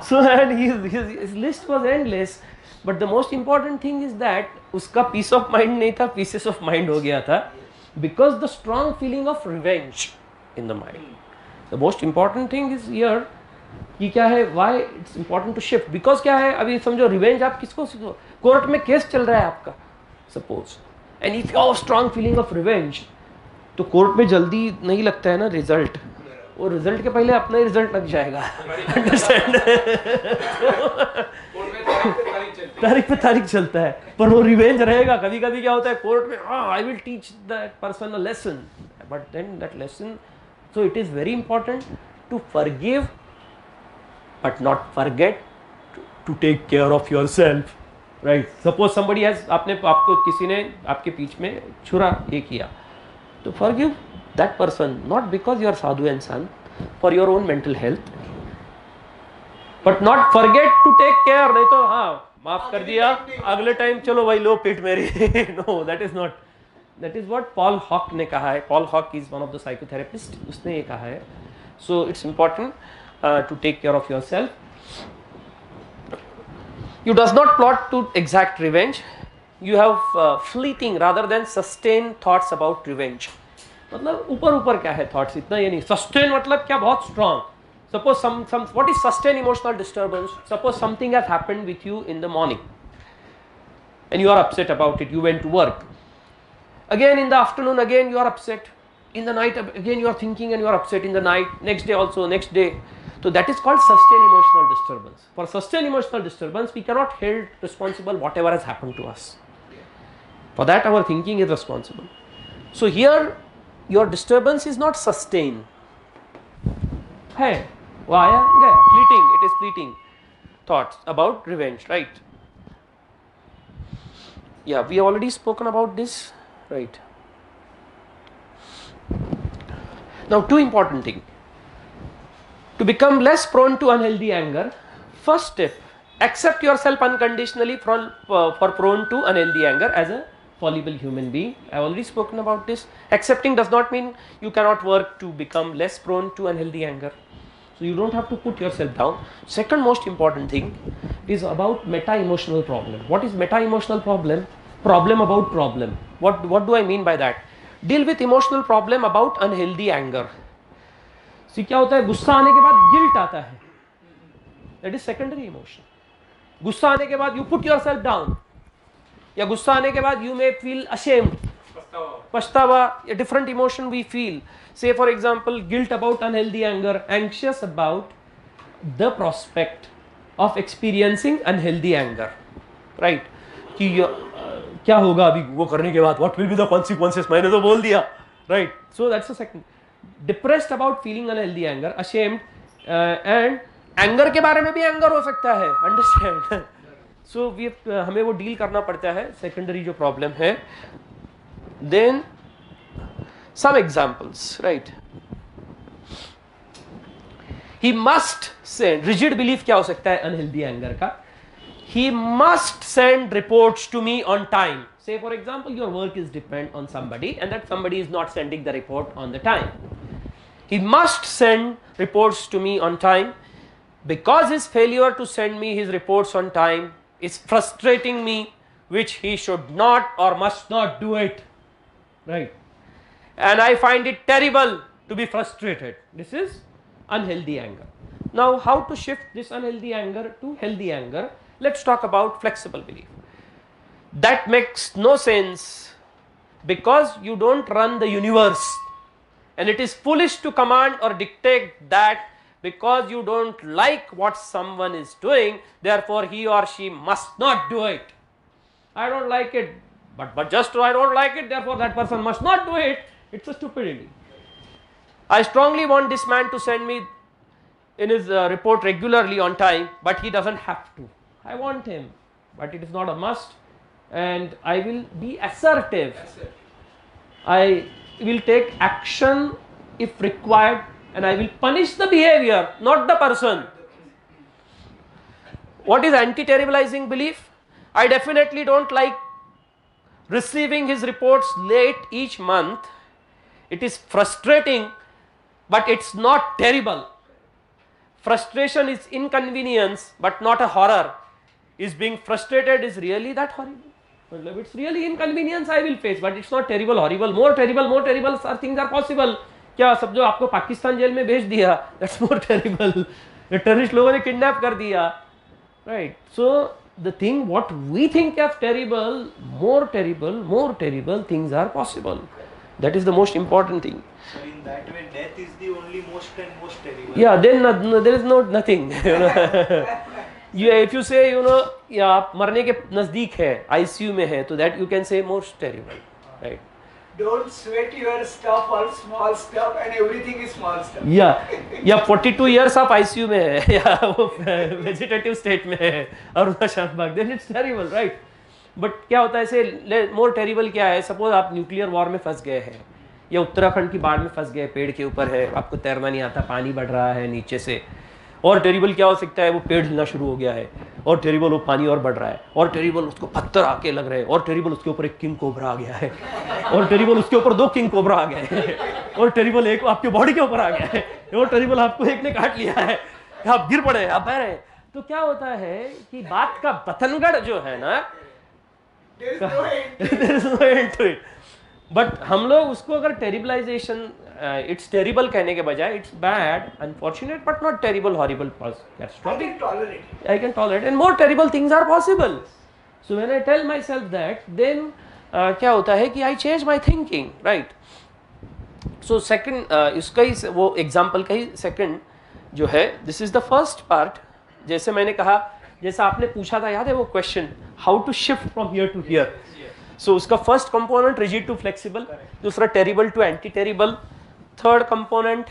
So and his list was endless. But the most important thing is that उसका peace of mind नहीं था, pieces of mind हो गया था, because the strong feeling of revenge in the mind. The most important thing is here कि क्या है, why it's important to shift, because क्या है, अभी समझो revenge आप किसको, कोर्ट में केस चल रहा है आपका, suppose, and if you have a strong feeling of revenge, तो कोर्ट में जल्दी नहीं लगता है ना रिजल्ट, वो रिजल्ट के पहले अपना ही रिजल्ट लग जाएगा. अंडरस्टैंड? तारीख पे तारीख चलता है, पर वो रिवेंज रहेगा. कभी कभी क्या होता है कोर्ट में, I will teach that person a lesson, but then that lesson, so it is very important to forgive but not forget to take care of yourself. Right, suppose somebody has, आपको किसी ने आपके बीच में छुरा ये किया, तो forgive that person, not because you are sadhu and sant, for your own mental health, but not forget to take care. नहीं तो हाँ माफ कर दिया, अगले टाइम चलो भाई लो पीठ मेरी. No, that is not. That is what Paul Hock ने कहा है. Paul Hock is one of the psychotherapists. उसने ये कहा है. So it's important to take care of yourself. You does not plot to exact revenge. You have fleeting rather than sustained thoughts about revenge. मतलब ऊपर ऊपर क्या है thoughts, इतना ये नहीं. सस्टेन मतलब क्या, बहुत strong. Suppose some what is sustain emotional disturbance. Suppose something has happened with you in the morning and you are upset about it, you went to work. Again in the afternoon again you are upset. In the night again you are thinking and you are upset in the night. Next day also, next day. So that is called sustained emotional disturbance. For sustained emotional disturbance, we cannot hold responsible whatever has happened to us. For that, our thinking is responsible. So here, your disturbance is not sustained. Hey, why? Yeah, fleeting. It is fleeting thoughts about revenge, right? Yeah, we have already spoken about this, right? Now, two important things. To become less prone to unhealthy anger, first step, accept yourself unconditionally for prone to unhealthy anger as a fallible human being. I have already spoken about this. Accepting does not mean you cannot work to become less prone to unhealthy anger. So you don't have to put yourself down. Second most important thing is about meta-emotional problem. What is meta-emotional problem? Problem about problem. What do I mean by that? Deal with emotional problem about unhealthy anger. See, क्या होता है, गुस्सा आने के बाद guilt आता है. That is secondary emotion. गुस्सा आने के बाद you put yourself down. या गुस्सा आने के बाद you may feel ashamed. पछतावा, a different emotion we feel. Say for example, guilt about unhealthy anger, anxious about the prospect of experiencing unhealthy anger. Right? कि क्या होगा अभी वो करने के बाद, what will be the consequences? मैंने तो बोल दिया. Right? So that's the second. Depressed about feeling unhealthy anger, ashamed, and anger के बारे में भी anger हो सकता है. Understand? So we हमें वो deal करना पड़ता है, secondary जो problem है. Then some examples, right? He must send, rigid belief क्या हो सकता है unhealthy anger का? He must send reports to me on time. Say for example, your work is depend on somebody and that somebody is not sending the report on the time. He must send reports to me on time because his failure to send me his reports on time is frustrating me, which he should not or must not do it. Right? And I find it terrible to be frustrated. This is unhealthy anger. Now, how to shift this unhealthy anger to healthy anger? Let's talk about flexible belief. That makes no sense because you don't run the universe, and it is foolish to command or dictate that because you don't like what someone is doing, therefore he or she must not do it. I don't like it, but just I don't like it, therefore that person must not do it. It's a stupidity. I strongly want this man to send me in his report regularly on time, but he doesn't have to. I want him, but it is not a must. And I will be assertive. I will take action if required, and I will punish the behavior, not the person. What is anti-terribilizing belief? I definitely don't like receiving his reports late each month, it is frustrating, but it's not terrible. Frustration is inconvenience, but not a horror. Is being frustrated is really that horrible? Well, it's really inconvenience I will face, but it's not terrible, horrible. More terrible things are possible. क्या सब जो आपको Pakistan jail में भेज दिया, that's more terrible. The terrorist लोगों ने kidnap कर दिया, right? So the thing what we think of terrible, more terrible things are possible. That is the most important thing. So in that way, death is the only most terrible. Yeah, then there is nothing. You know. If you say, you know, या आप मरने के नजदीक है, ICU में है, तो that you can say most terrible, right? Don't sweat your stuff or small stuff, and everything is small stuff. या 42 years आप ICU में है, या वो vegetative state में है, अरुणाचल बाग, then it's terrible, right? But क्या होता है ऐसे more terrible क्या है? Suppose आप न्यूक्लियर वॉर में फंस गए हैं, या उत्तराखंड की बाढ़ में फंस गए, पेड़ के ऊपर है, आपको तैरना नहीं आता, पानी बढ़ रहा है नीचे से, और टेरिबल क्या हो सकता है? वो पेड़ हिलना शुरू हो गया है, और टेरिबल वो पानी और बढ़ रहा है, और टेरिबल उसको पत्थर आके लग रहे हैं, और टेरिबल उसके ऊपर एक किंग कोबरा आ गया है, और टेरिबल उसके ऊपर 2 किंग कोबरा आ गए हैं, और टेरिबल एक आपके बॉडी के ऊपर आ गया है, और टेरिबल आपको एक ने काट लिया है, आप गिर पड़े, आप बह रहे हैं। तो क्या होता है कि बात का बतनगढ़ जो है ना, there is no end to it. But हम लोग उसको अगर टेरिबलाइजेशन, इट्स टेरिबल कहने के बजाय it's bad, unfortunate but not terrible, horrible, I can tolerate, and more terrible things are possible. So when I tell myself that, then क्या होता है कि I change my thinking, right? So second, इसका ही वो example का ही second जो है, this is the first part. जैसे मैंने कहा, जैसा आपने पूछा था, याद है वो question, how to shift from here to here. So उसका first component rigid to flexible, दूसरा terrible to anti terrible, third component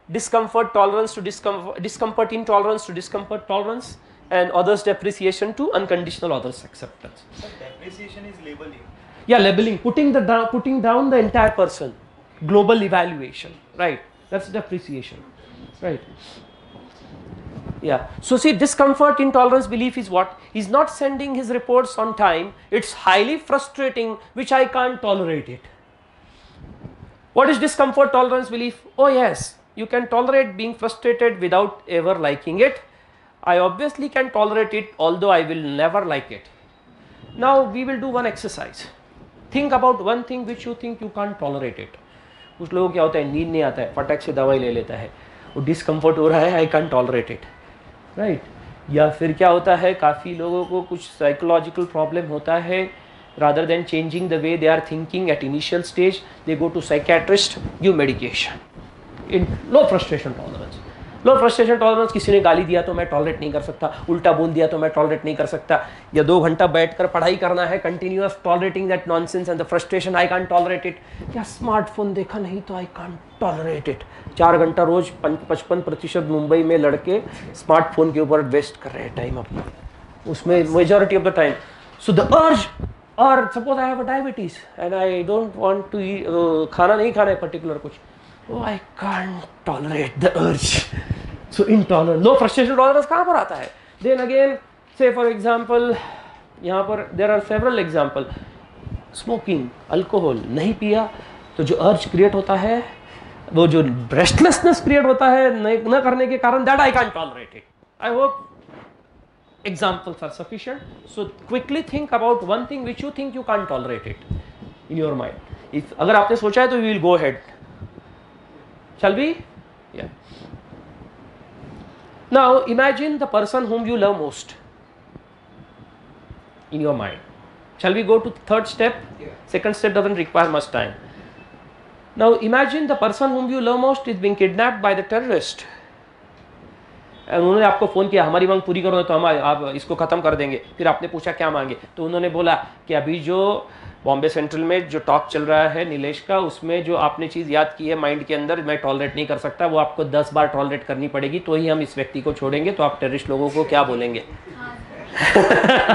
discomfort tolerance to discomfort intolerance to discomfort tolerance, and others depreciation to unconditional others acceptance. So depreciation is labeling. Yeah, labeling, putting down the entire person, global evaluation, right? That's depreciation, right? Yeah. So see, discomfort intolerance belief is what? He's not sending his reports on time. It's highly frustrating, which I can't tolerate it. What is discomfort tolerance belief? Oh yes, you can tolerate being frustrated without ever liking it. I obviously can tolerate it, although I will never like it. Now we will do one exercise. Think about one thing which you think you can't tolerate it. कुछ लोगों को क्या होता है, नींद नहीं आता है, फटाक से दवाई ले लेता है, वो डिस्कम्फर्ट हो रहा है, I can tolerate it, right. या फिर क्या होता है, काफ़ी लोगों को कुछ साइकोलॉजिकल प्रॉब्लम होता है, rather than changing the way they are thinking at initial stage, they go to psychiatrist, give medication. In low frustration tolerance. Low frustration tolerance, किसी ने गाली दिया तो मैं टॉलरेट नहीं कर सकता, उल्टा बोल दिया तो मैं टॉलरेट नहीं कर सकता, या 2 घंटा बैठकर पढ़ाई करना है, continuous tolerating that nonsense and the frustration, I can't tolerate it. या स्मार्टफोन देखा नहीं तो आई कांट टॉलरेट इट. 4 घंटा रोज 55% मुंबई में लड़के स्मार्टफोन के ऊपर वेस्ट कर रहे हैं टाइम अपना, उसमें majority of the time. So the urge, और suppose I have a diabetes and I don't want to खाना नहीं खाना है पर्टिकुलर कुछ, oh I can't tolerate the urge. So intolerant, low frustration tolerance कहाँ पर आता है? Then again, say for example, यहाँ पर there are several example. Smoking, alcohol, नहीं पिया तो जो urge create होता है, वो जो restlessness create होता है न करने के कारण, that I can't tolerate it. I hope examples are sufficient. So quickly think about one thing which you think you can't tolerate it in your mind. If अगर आपने सोचा है तो you will go ahead. Shall we? Yeah. Now imagine the person whom you love most in your mind. Shall we go to the third step? Yeah. Second step doesn't require much time. Now imagine the person whom you love most is being kidnapped by the terrorist. उन्होंने आपको phone किया, हमारी मांग पूरी करो तो हम आप इसको ख़त्म कर देंगे. फिर आपने पूछा क्या मांगे, तो उन्होंने बोला कि अभी जो बॉम्बे सेंट्रल में जो टॉक चल रहा है नीलेश का, उसमें जो आपने चीज़ याद की है माइंड के अंदर, मैं टॉलरेट नहीं कर सकता, वो आपको 10 बार टॉलरेट करनी पड़ेगी तो ही हम इस व्यक्ति को छोड़ेंगे. तो आप टेररिस्ट लोगों को क्या बोलेंगे?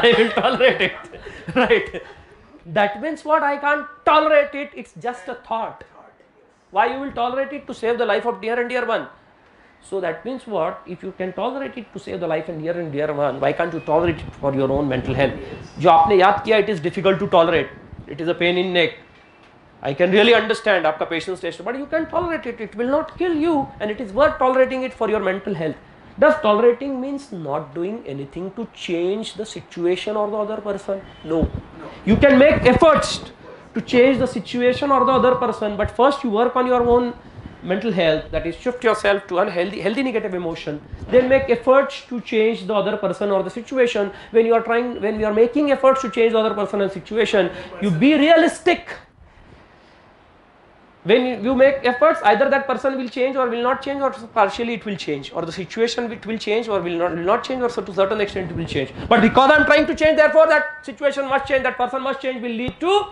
I will tolerate it, right? That means what? I can't tolerate it. It's just a thought. Why you will tolerate it? To save the life of near and dear one. So that means what? If you can tolerate it to save the life and dear one, why can't you tolerate it for your own mental health? जो आपने याद किया, it is difficult to tolerate. it is a pain in neck. I can really understand आपका patience test, but you can tolerate it. It will not kill you, and it is worth tolerating it for your mental health. Does tolerating means not doing anything to change the situation or the other person? No. You can make efforts to change the situation or the other person, but first you work on your own mental health, that is shift yourself to healthy negative emotion, then make efforts to change the other person or the situation. When you are making efforts to change the other person and situation, you be realistic. When you make efforts, either that person will change or will not change, or partially it will change, or the situation it will change or will not change, or so to a certain extent it will change. But because I am trying to change, therefore that situation must change, that person must change, will lead to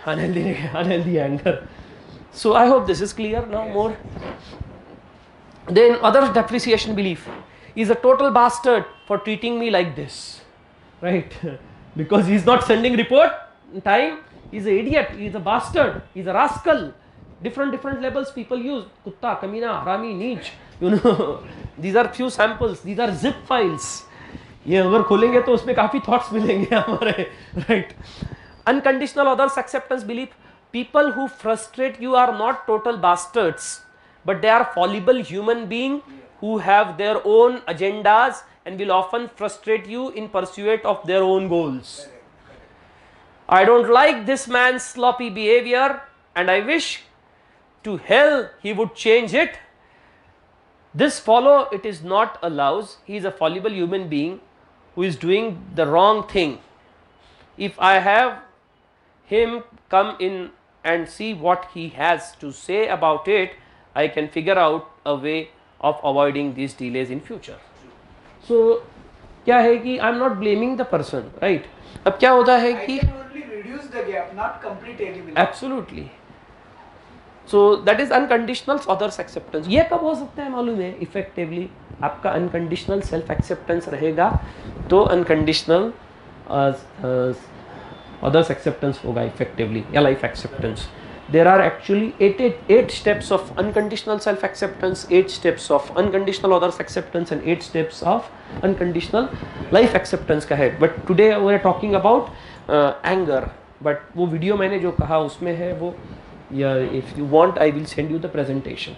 unhealthy anger. So I hope this is clear now more. Then other depreciation belief is a total bastard for treating me like this, right? Because he is not sending report in time. He is an idiot, he is a bastard, he is a rascal. Different levels people use. Kutta, Kamina, Harami, Neech. You know, these are few samples. These are zip files. ये अगर खोलेंगे तो उसमें काफी thoughts मिलेंगे हमारे, right? Unconditional others acceptance belief. People who frustrate you are not total bastards, but they are fallible human beings who have their own agendas and will often frustrate you in pursuit of their own goals. I don't like this man's sloppy behavior and I wish to hell he would change it. This fellow, it is not allowed. He is a fallible human being who is doing the wrong thing. If I have him come in and see what he has to say about it, I can figure out a way of avoiding these delays in future. So, क्या है कि I am not blaming the person, right? अब क्या होता है कि I can only reduce the gap, not complete elimination. Absolutely. So that is unconditional others acceptance. ये कब हो सकता है मालूम है? Effectively आपका unconditional self acceptance रहेगा तो unconditional others acceptance होगा effectively या life acceptance. There are actually 8 steps of unconditional self acceptance, 8 steps of unconditional others acceptance and 8 steps of unconditional life acceptance का है. But today we are talking about anger. But वो video मैंने जो कहा उसमें है वो, if you want I will send you the presentation.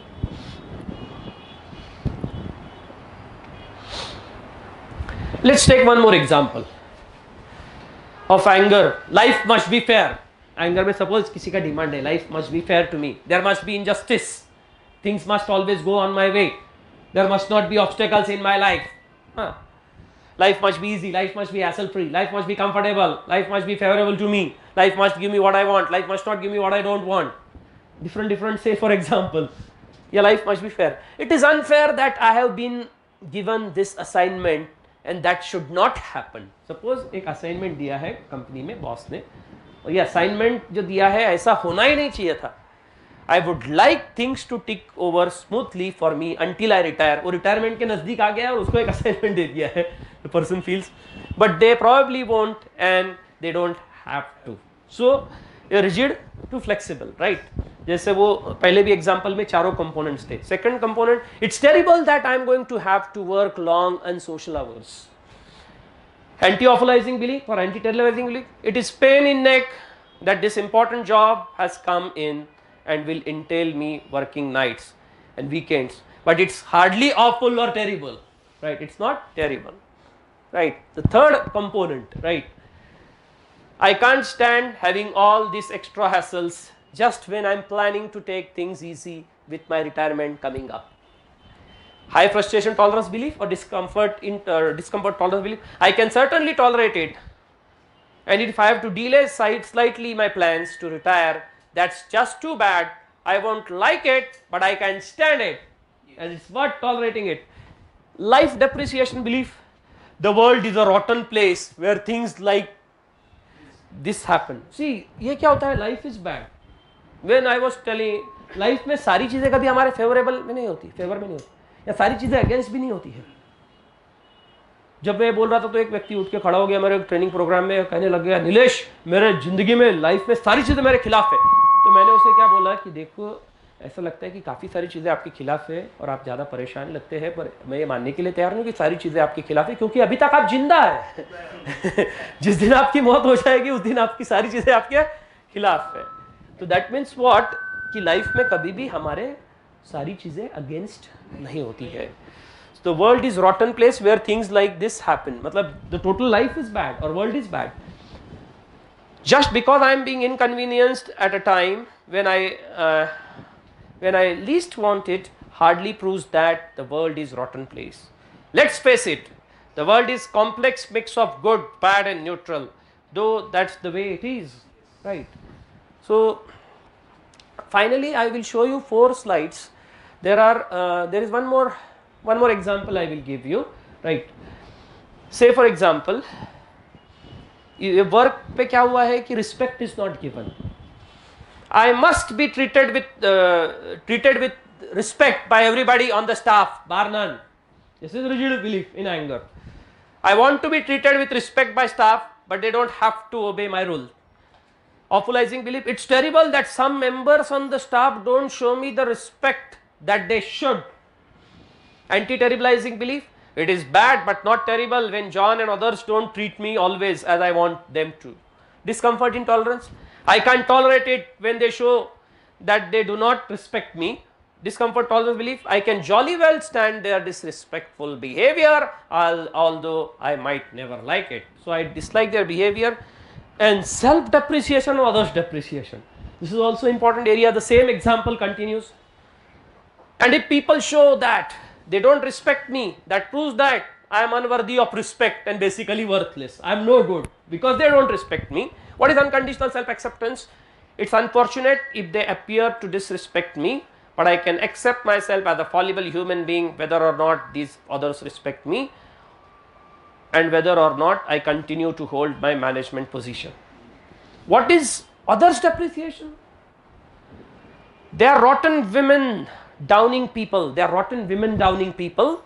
Let's take one more example of anger. Life must be fair. Anger में suppose किसी का demand है, life must be fair to me. There must be injustice. Things must always go on my way. There must not be obstacles in my life. Life must be easy. Life must be hassle free. Life must be comfortable. Life must be favorable to me. Life must give me what I want. Life must not give me what I don't want. Different say for example. Yeah, life must be fair. It is unfair that I have been given this assignment and that should not happen. Suppose एक assignment दिया है company में boss ने और ये assignment जो दिया है ऐसा होना ही नहीं चाहिए था. I would like things to tick over smoothly for me until I retire. वो retirement के नज़दीक आ गया और उसको एक assignment दे दिया है. The person feels, but they probably won't and they don't have to. So rigid to flexible, right? जैसे वो पहले भी example में चारों components थे. Second component, it's terrible that I'm going to have to work long unsocial hours. Anti-awfulizing belief or anti-televising belief, it is pain in neck that this important job has come in and will entail me working nights and weekends, but it's hardly awful or terrible, right? It's not terrible, right? The third component, right? I can't stand having all these extra hassles just when I'm planning to take things easy with my retirement coming up. High frustration tolerance belief or discomfort tolerance belief, I can certainly tolerate it, and if I have to delay slightly my plans to retire, that's just too bad. I won't like it, but I can stand it, and it's worth tolerating it. Life depreciation belief, the world is a rotten place where things like this happen. See, ये क्या होता है? Life is bad. When I was telling, life में सारी चीजें कभी हमारे favorable में नहीं होती, favor में नहीं होती, या सारी चीजें against भी नहीं होती है. जब मैं बोल रहा था तो एक व्यक्ति उठ के खड़ा हो गया मेरे ट्रेनिंग प्रोग्राम में, कहने लग गया, नीलेश मेरे जिंदगी में लाइफ में सारी चीजें मेरे खिलाफ है. तो मैंने उसे क्या बोला कि देखो ऐसा लगता है कि काफ़ी सारी चीज़ें आपके खिलाफ है और आप ज़्यादा परेशान लगते हैं, पर मैं ये मानने के लिए तैयार नहीं कि सारी चीज़ें आपके खिलाफ है, क्योंकि अभी तक आप जिंदा है। जिस दिन आपकी मौत हो जाएगी उस दिन आपकी सारी चीज़ें आपके खिलाफ है। तो दैट मीन्स व्हाट, कि लाइफ में कभी भी हमारे सारी चीज़ें अगेंस्ट नहीं होती है। The world is rotten place where things like this happen. मतलब the total life is bad or world is bad. Just because I am being inconvenienced at a time when I least want it, hardly proves that the world is rotten place. Let's face it, the world is complex mix of good, bad and neutral, though that's the way it is, right? So finally I will show you 4 slides. There is one more example I will give you, right? Say for example, work पे क्या हुआ है कि respect is not given. I must be treated with respect by everybody on the staff, bar none. This is rigid belief in anger. I want to be treated with respect by staff, but they don't have to obey my rule. Awfulizing belief. It's terrible that some members on the staff don't show me the respect that they should. Anti-terribilizing belief. It is bad but not terrible when John and others don't treat me always as I want them to. Discomfort intolerance. I can't tolerate it when they show that they do not respect me. Discomfort tolerance belief. I can jolly well stand their disrespectful behavior, although I might never like it. So I dislike their behavior. And self-depreciation or others' depreciation. This is also important area. The same example continues. And if people show that they don't respect me, that proves that I am unworthy of respect and basically worthless. I am no good because they don't respect me. What is unconditional self-acceptance? It's unfortunate if they appear to disrespect me, but I can accept myself as a fallible human being whether or not these others respect me and whether or not I continue to hold my management position. What is others' depreciation? They are rotten women downing people. They are rotten women downing people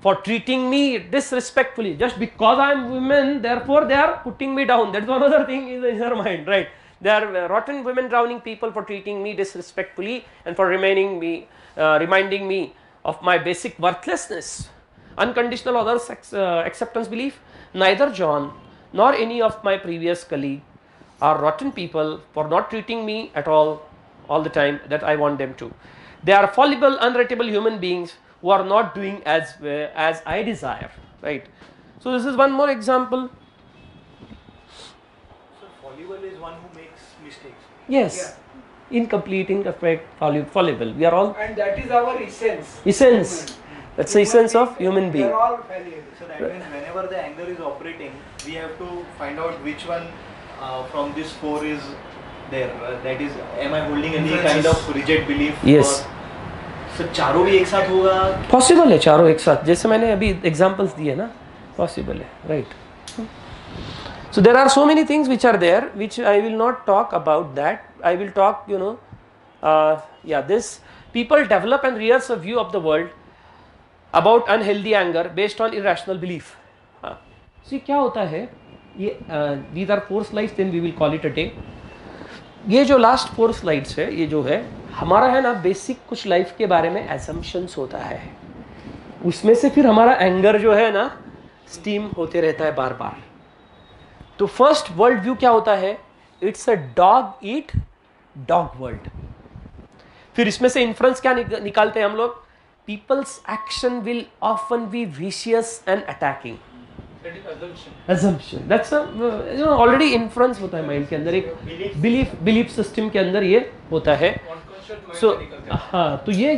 for treating me disrespectfully. Just because I am women, therefore they are putting me down. That's another thing is in her mind, right? They are rotten women downing people for treating me disrespectfully and for reminding me of my basic worthlessness. Unconditional others acceptance belief. Neither John nor any of my previous colleagues are rotten people for not treating me at all the time that I want them to. They are fallible, unrateable human beings who are not doing as I desire, right? So this is one more example. So fallible is one who makes mistakes. Yes, Yeah. incomplete, imperfect, fallible. We are all And that is our essence. essence. That's the essence of human We being. are all fallible. So that means whenever the anger is operating, we have to find out which one from this 4 is there. That is, am I holding any kind of rigid belief? Yes. So चारों भी एक साथ होगा? Possible है चारों एक साथ, जैसे मैंने अभी एग्जांपल्स दिए ना, पॉसिबल है, right. So there are so many things which are there which I will not talk about that. I will talk, this people develop and rehearse a view of the world about unhealthy anger based on irrational belief. See क्या होता है ये, these are 4 slides, then we will call it a day. ये जो last 4 slides है, ये जो है हमारा है ना बेसिक कुछ लाइफ के बारे में एजम्पशंस होता है, उसमें से फिर हमारा एंगर जो है ना स्टीम होते रहता है बार बार. तो फर्स्ट वर्ल्ड व्यू क्या होता है? It's a dog eat dog world. फिर इसमें से इन्फ्रेंस क्या निकालते हैं हम लोग? People's action will often be vicious and attacking. assumption. That's already inference होता है माइंड के अंदर, एक बिलीफ सिस्टम के अंदर ये होता है. सो हाँ, तो ये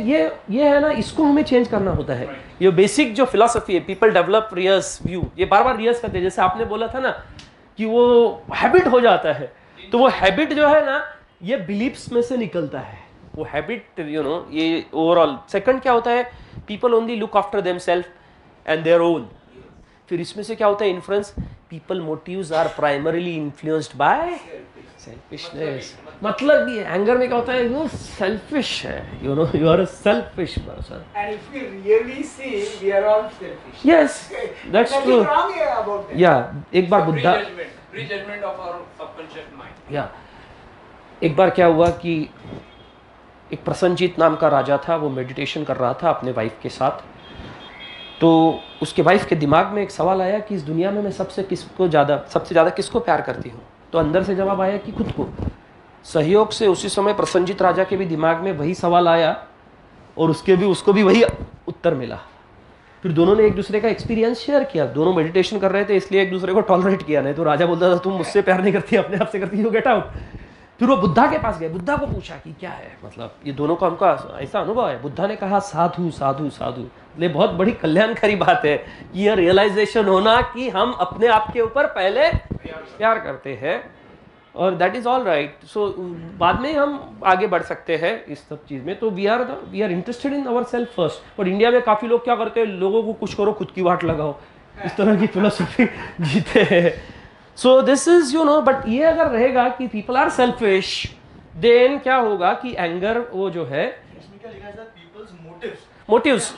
है ना, इसको हमें चेंज करना होता है. ये बेसिक जो फिलॉसफी है, पीपल डेवलप रियर्स व्यू, ये बार बार रियर्स करते हैं. जैसे आपने बोला था ना कि वो हैबिट हो जाता है, तो वो हैबिट जो है ना ये बिलीफ्स में से निकलता है. वो हैबिट ये ओवरऑल. सेकंड क्या होता है? People only look after themselves and their own. फिर इसमें से क्या होता है? Influence. People motives are primarily influenced by selfishness. मतलब भी एंगर में क्या होता है? यू सेल्फिश है, you are a selfish person. And if we really see, we are all selfish. Yes, that's Nothing true. wrong here about that. Yeah, एक बार Buddha, Prejudgment of our subconscious mind. या एक बार क्या हुआ कि एक प्रसन्नजीत नाम का राजा था, वो मेडिटेशन कर रहा था अपने वाइफ के साथ। तो उसके वाइफ के दिमाग में एक सवाल आया कि इस दुनिया में मैं सबसे ज़्यादा किसको प्यार करती हूँ। तो अंदर से जवाब आया कि खुद को। सहयोग से उसी समय प्रसन्नजीत राजा के भी दिमाग में वही सवाल आया और उसको भी वही उत्तर मिला। फिर दोनों ने एक दूसरे का एक्सपीरियंस शेयर किया। दोनों मेडिटेशन कर रहे थे इसलिए एक दूसरे को टॉलरेट किया, नहीं तो राजा बोलता था तुम मुझसे प्यार नहीं करती, अपने आप से करती हो, गेट आउट। फिर वो बुद्धा के पास गए, बुद्धा को पूछा कि क्या है, मतलब ये दोनों का हमका ऐसा अनुभव है। बुद्धा ने कहा साधु साधु साधु। ये बहुत बड़ी कल्याणकारी बात है कि यह रियलाइजेशन होना कि हम अपने आप के ऊपर पहले प्यार करते हैं, और दैट इज ऑल राइट। सो बाद में हम आगे बढ़ सकते हैं इस सब चीज़ में। तो we are interested in our self first. और इंडिया में काफ़ी लोग क्या करते हैं, लोगों को कुछ करो खुद की वाट लगाओ, इस तरह की फिलोसफी जीते हैं। सो दिस इज बट ये अगर रहेगा कि पीपल आर सेल्फिश, देन क्या होगा कि एंगर वो जो है इसमें क्या लिखा है सर, पीपल्स मोटिव्स मोटिव्स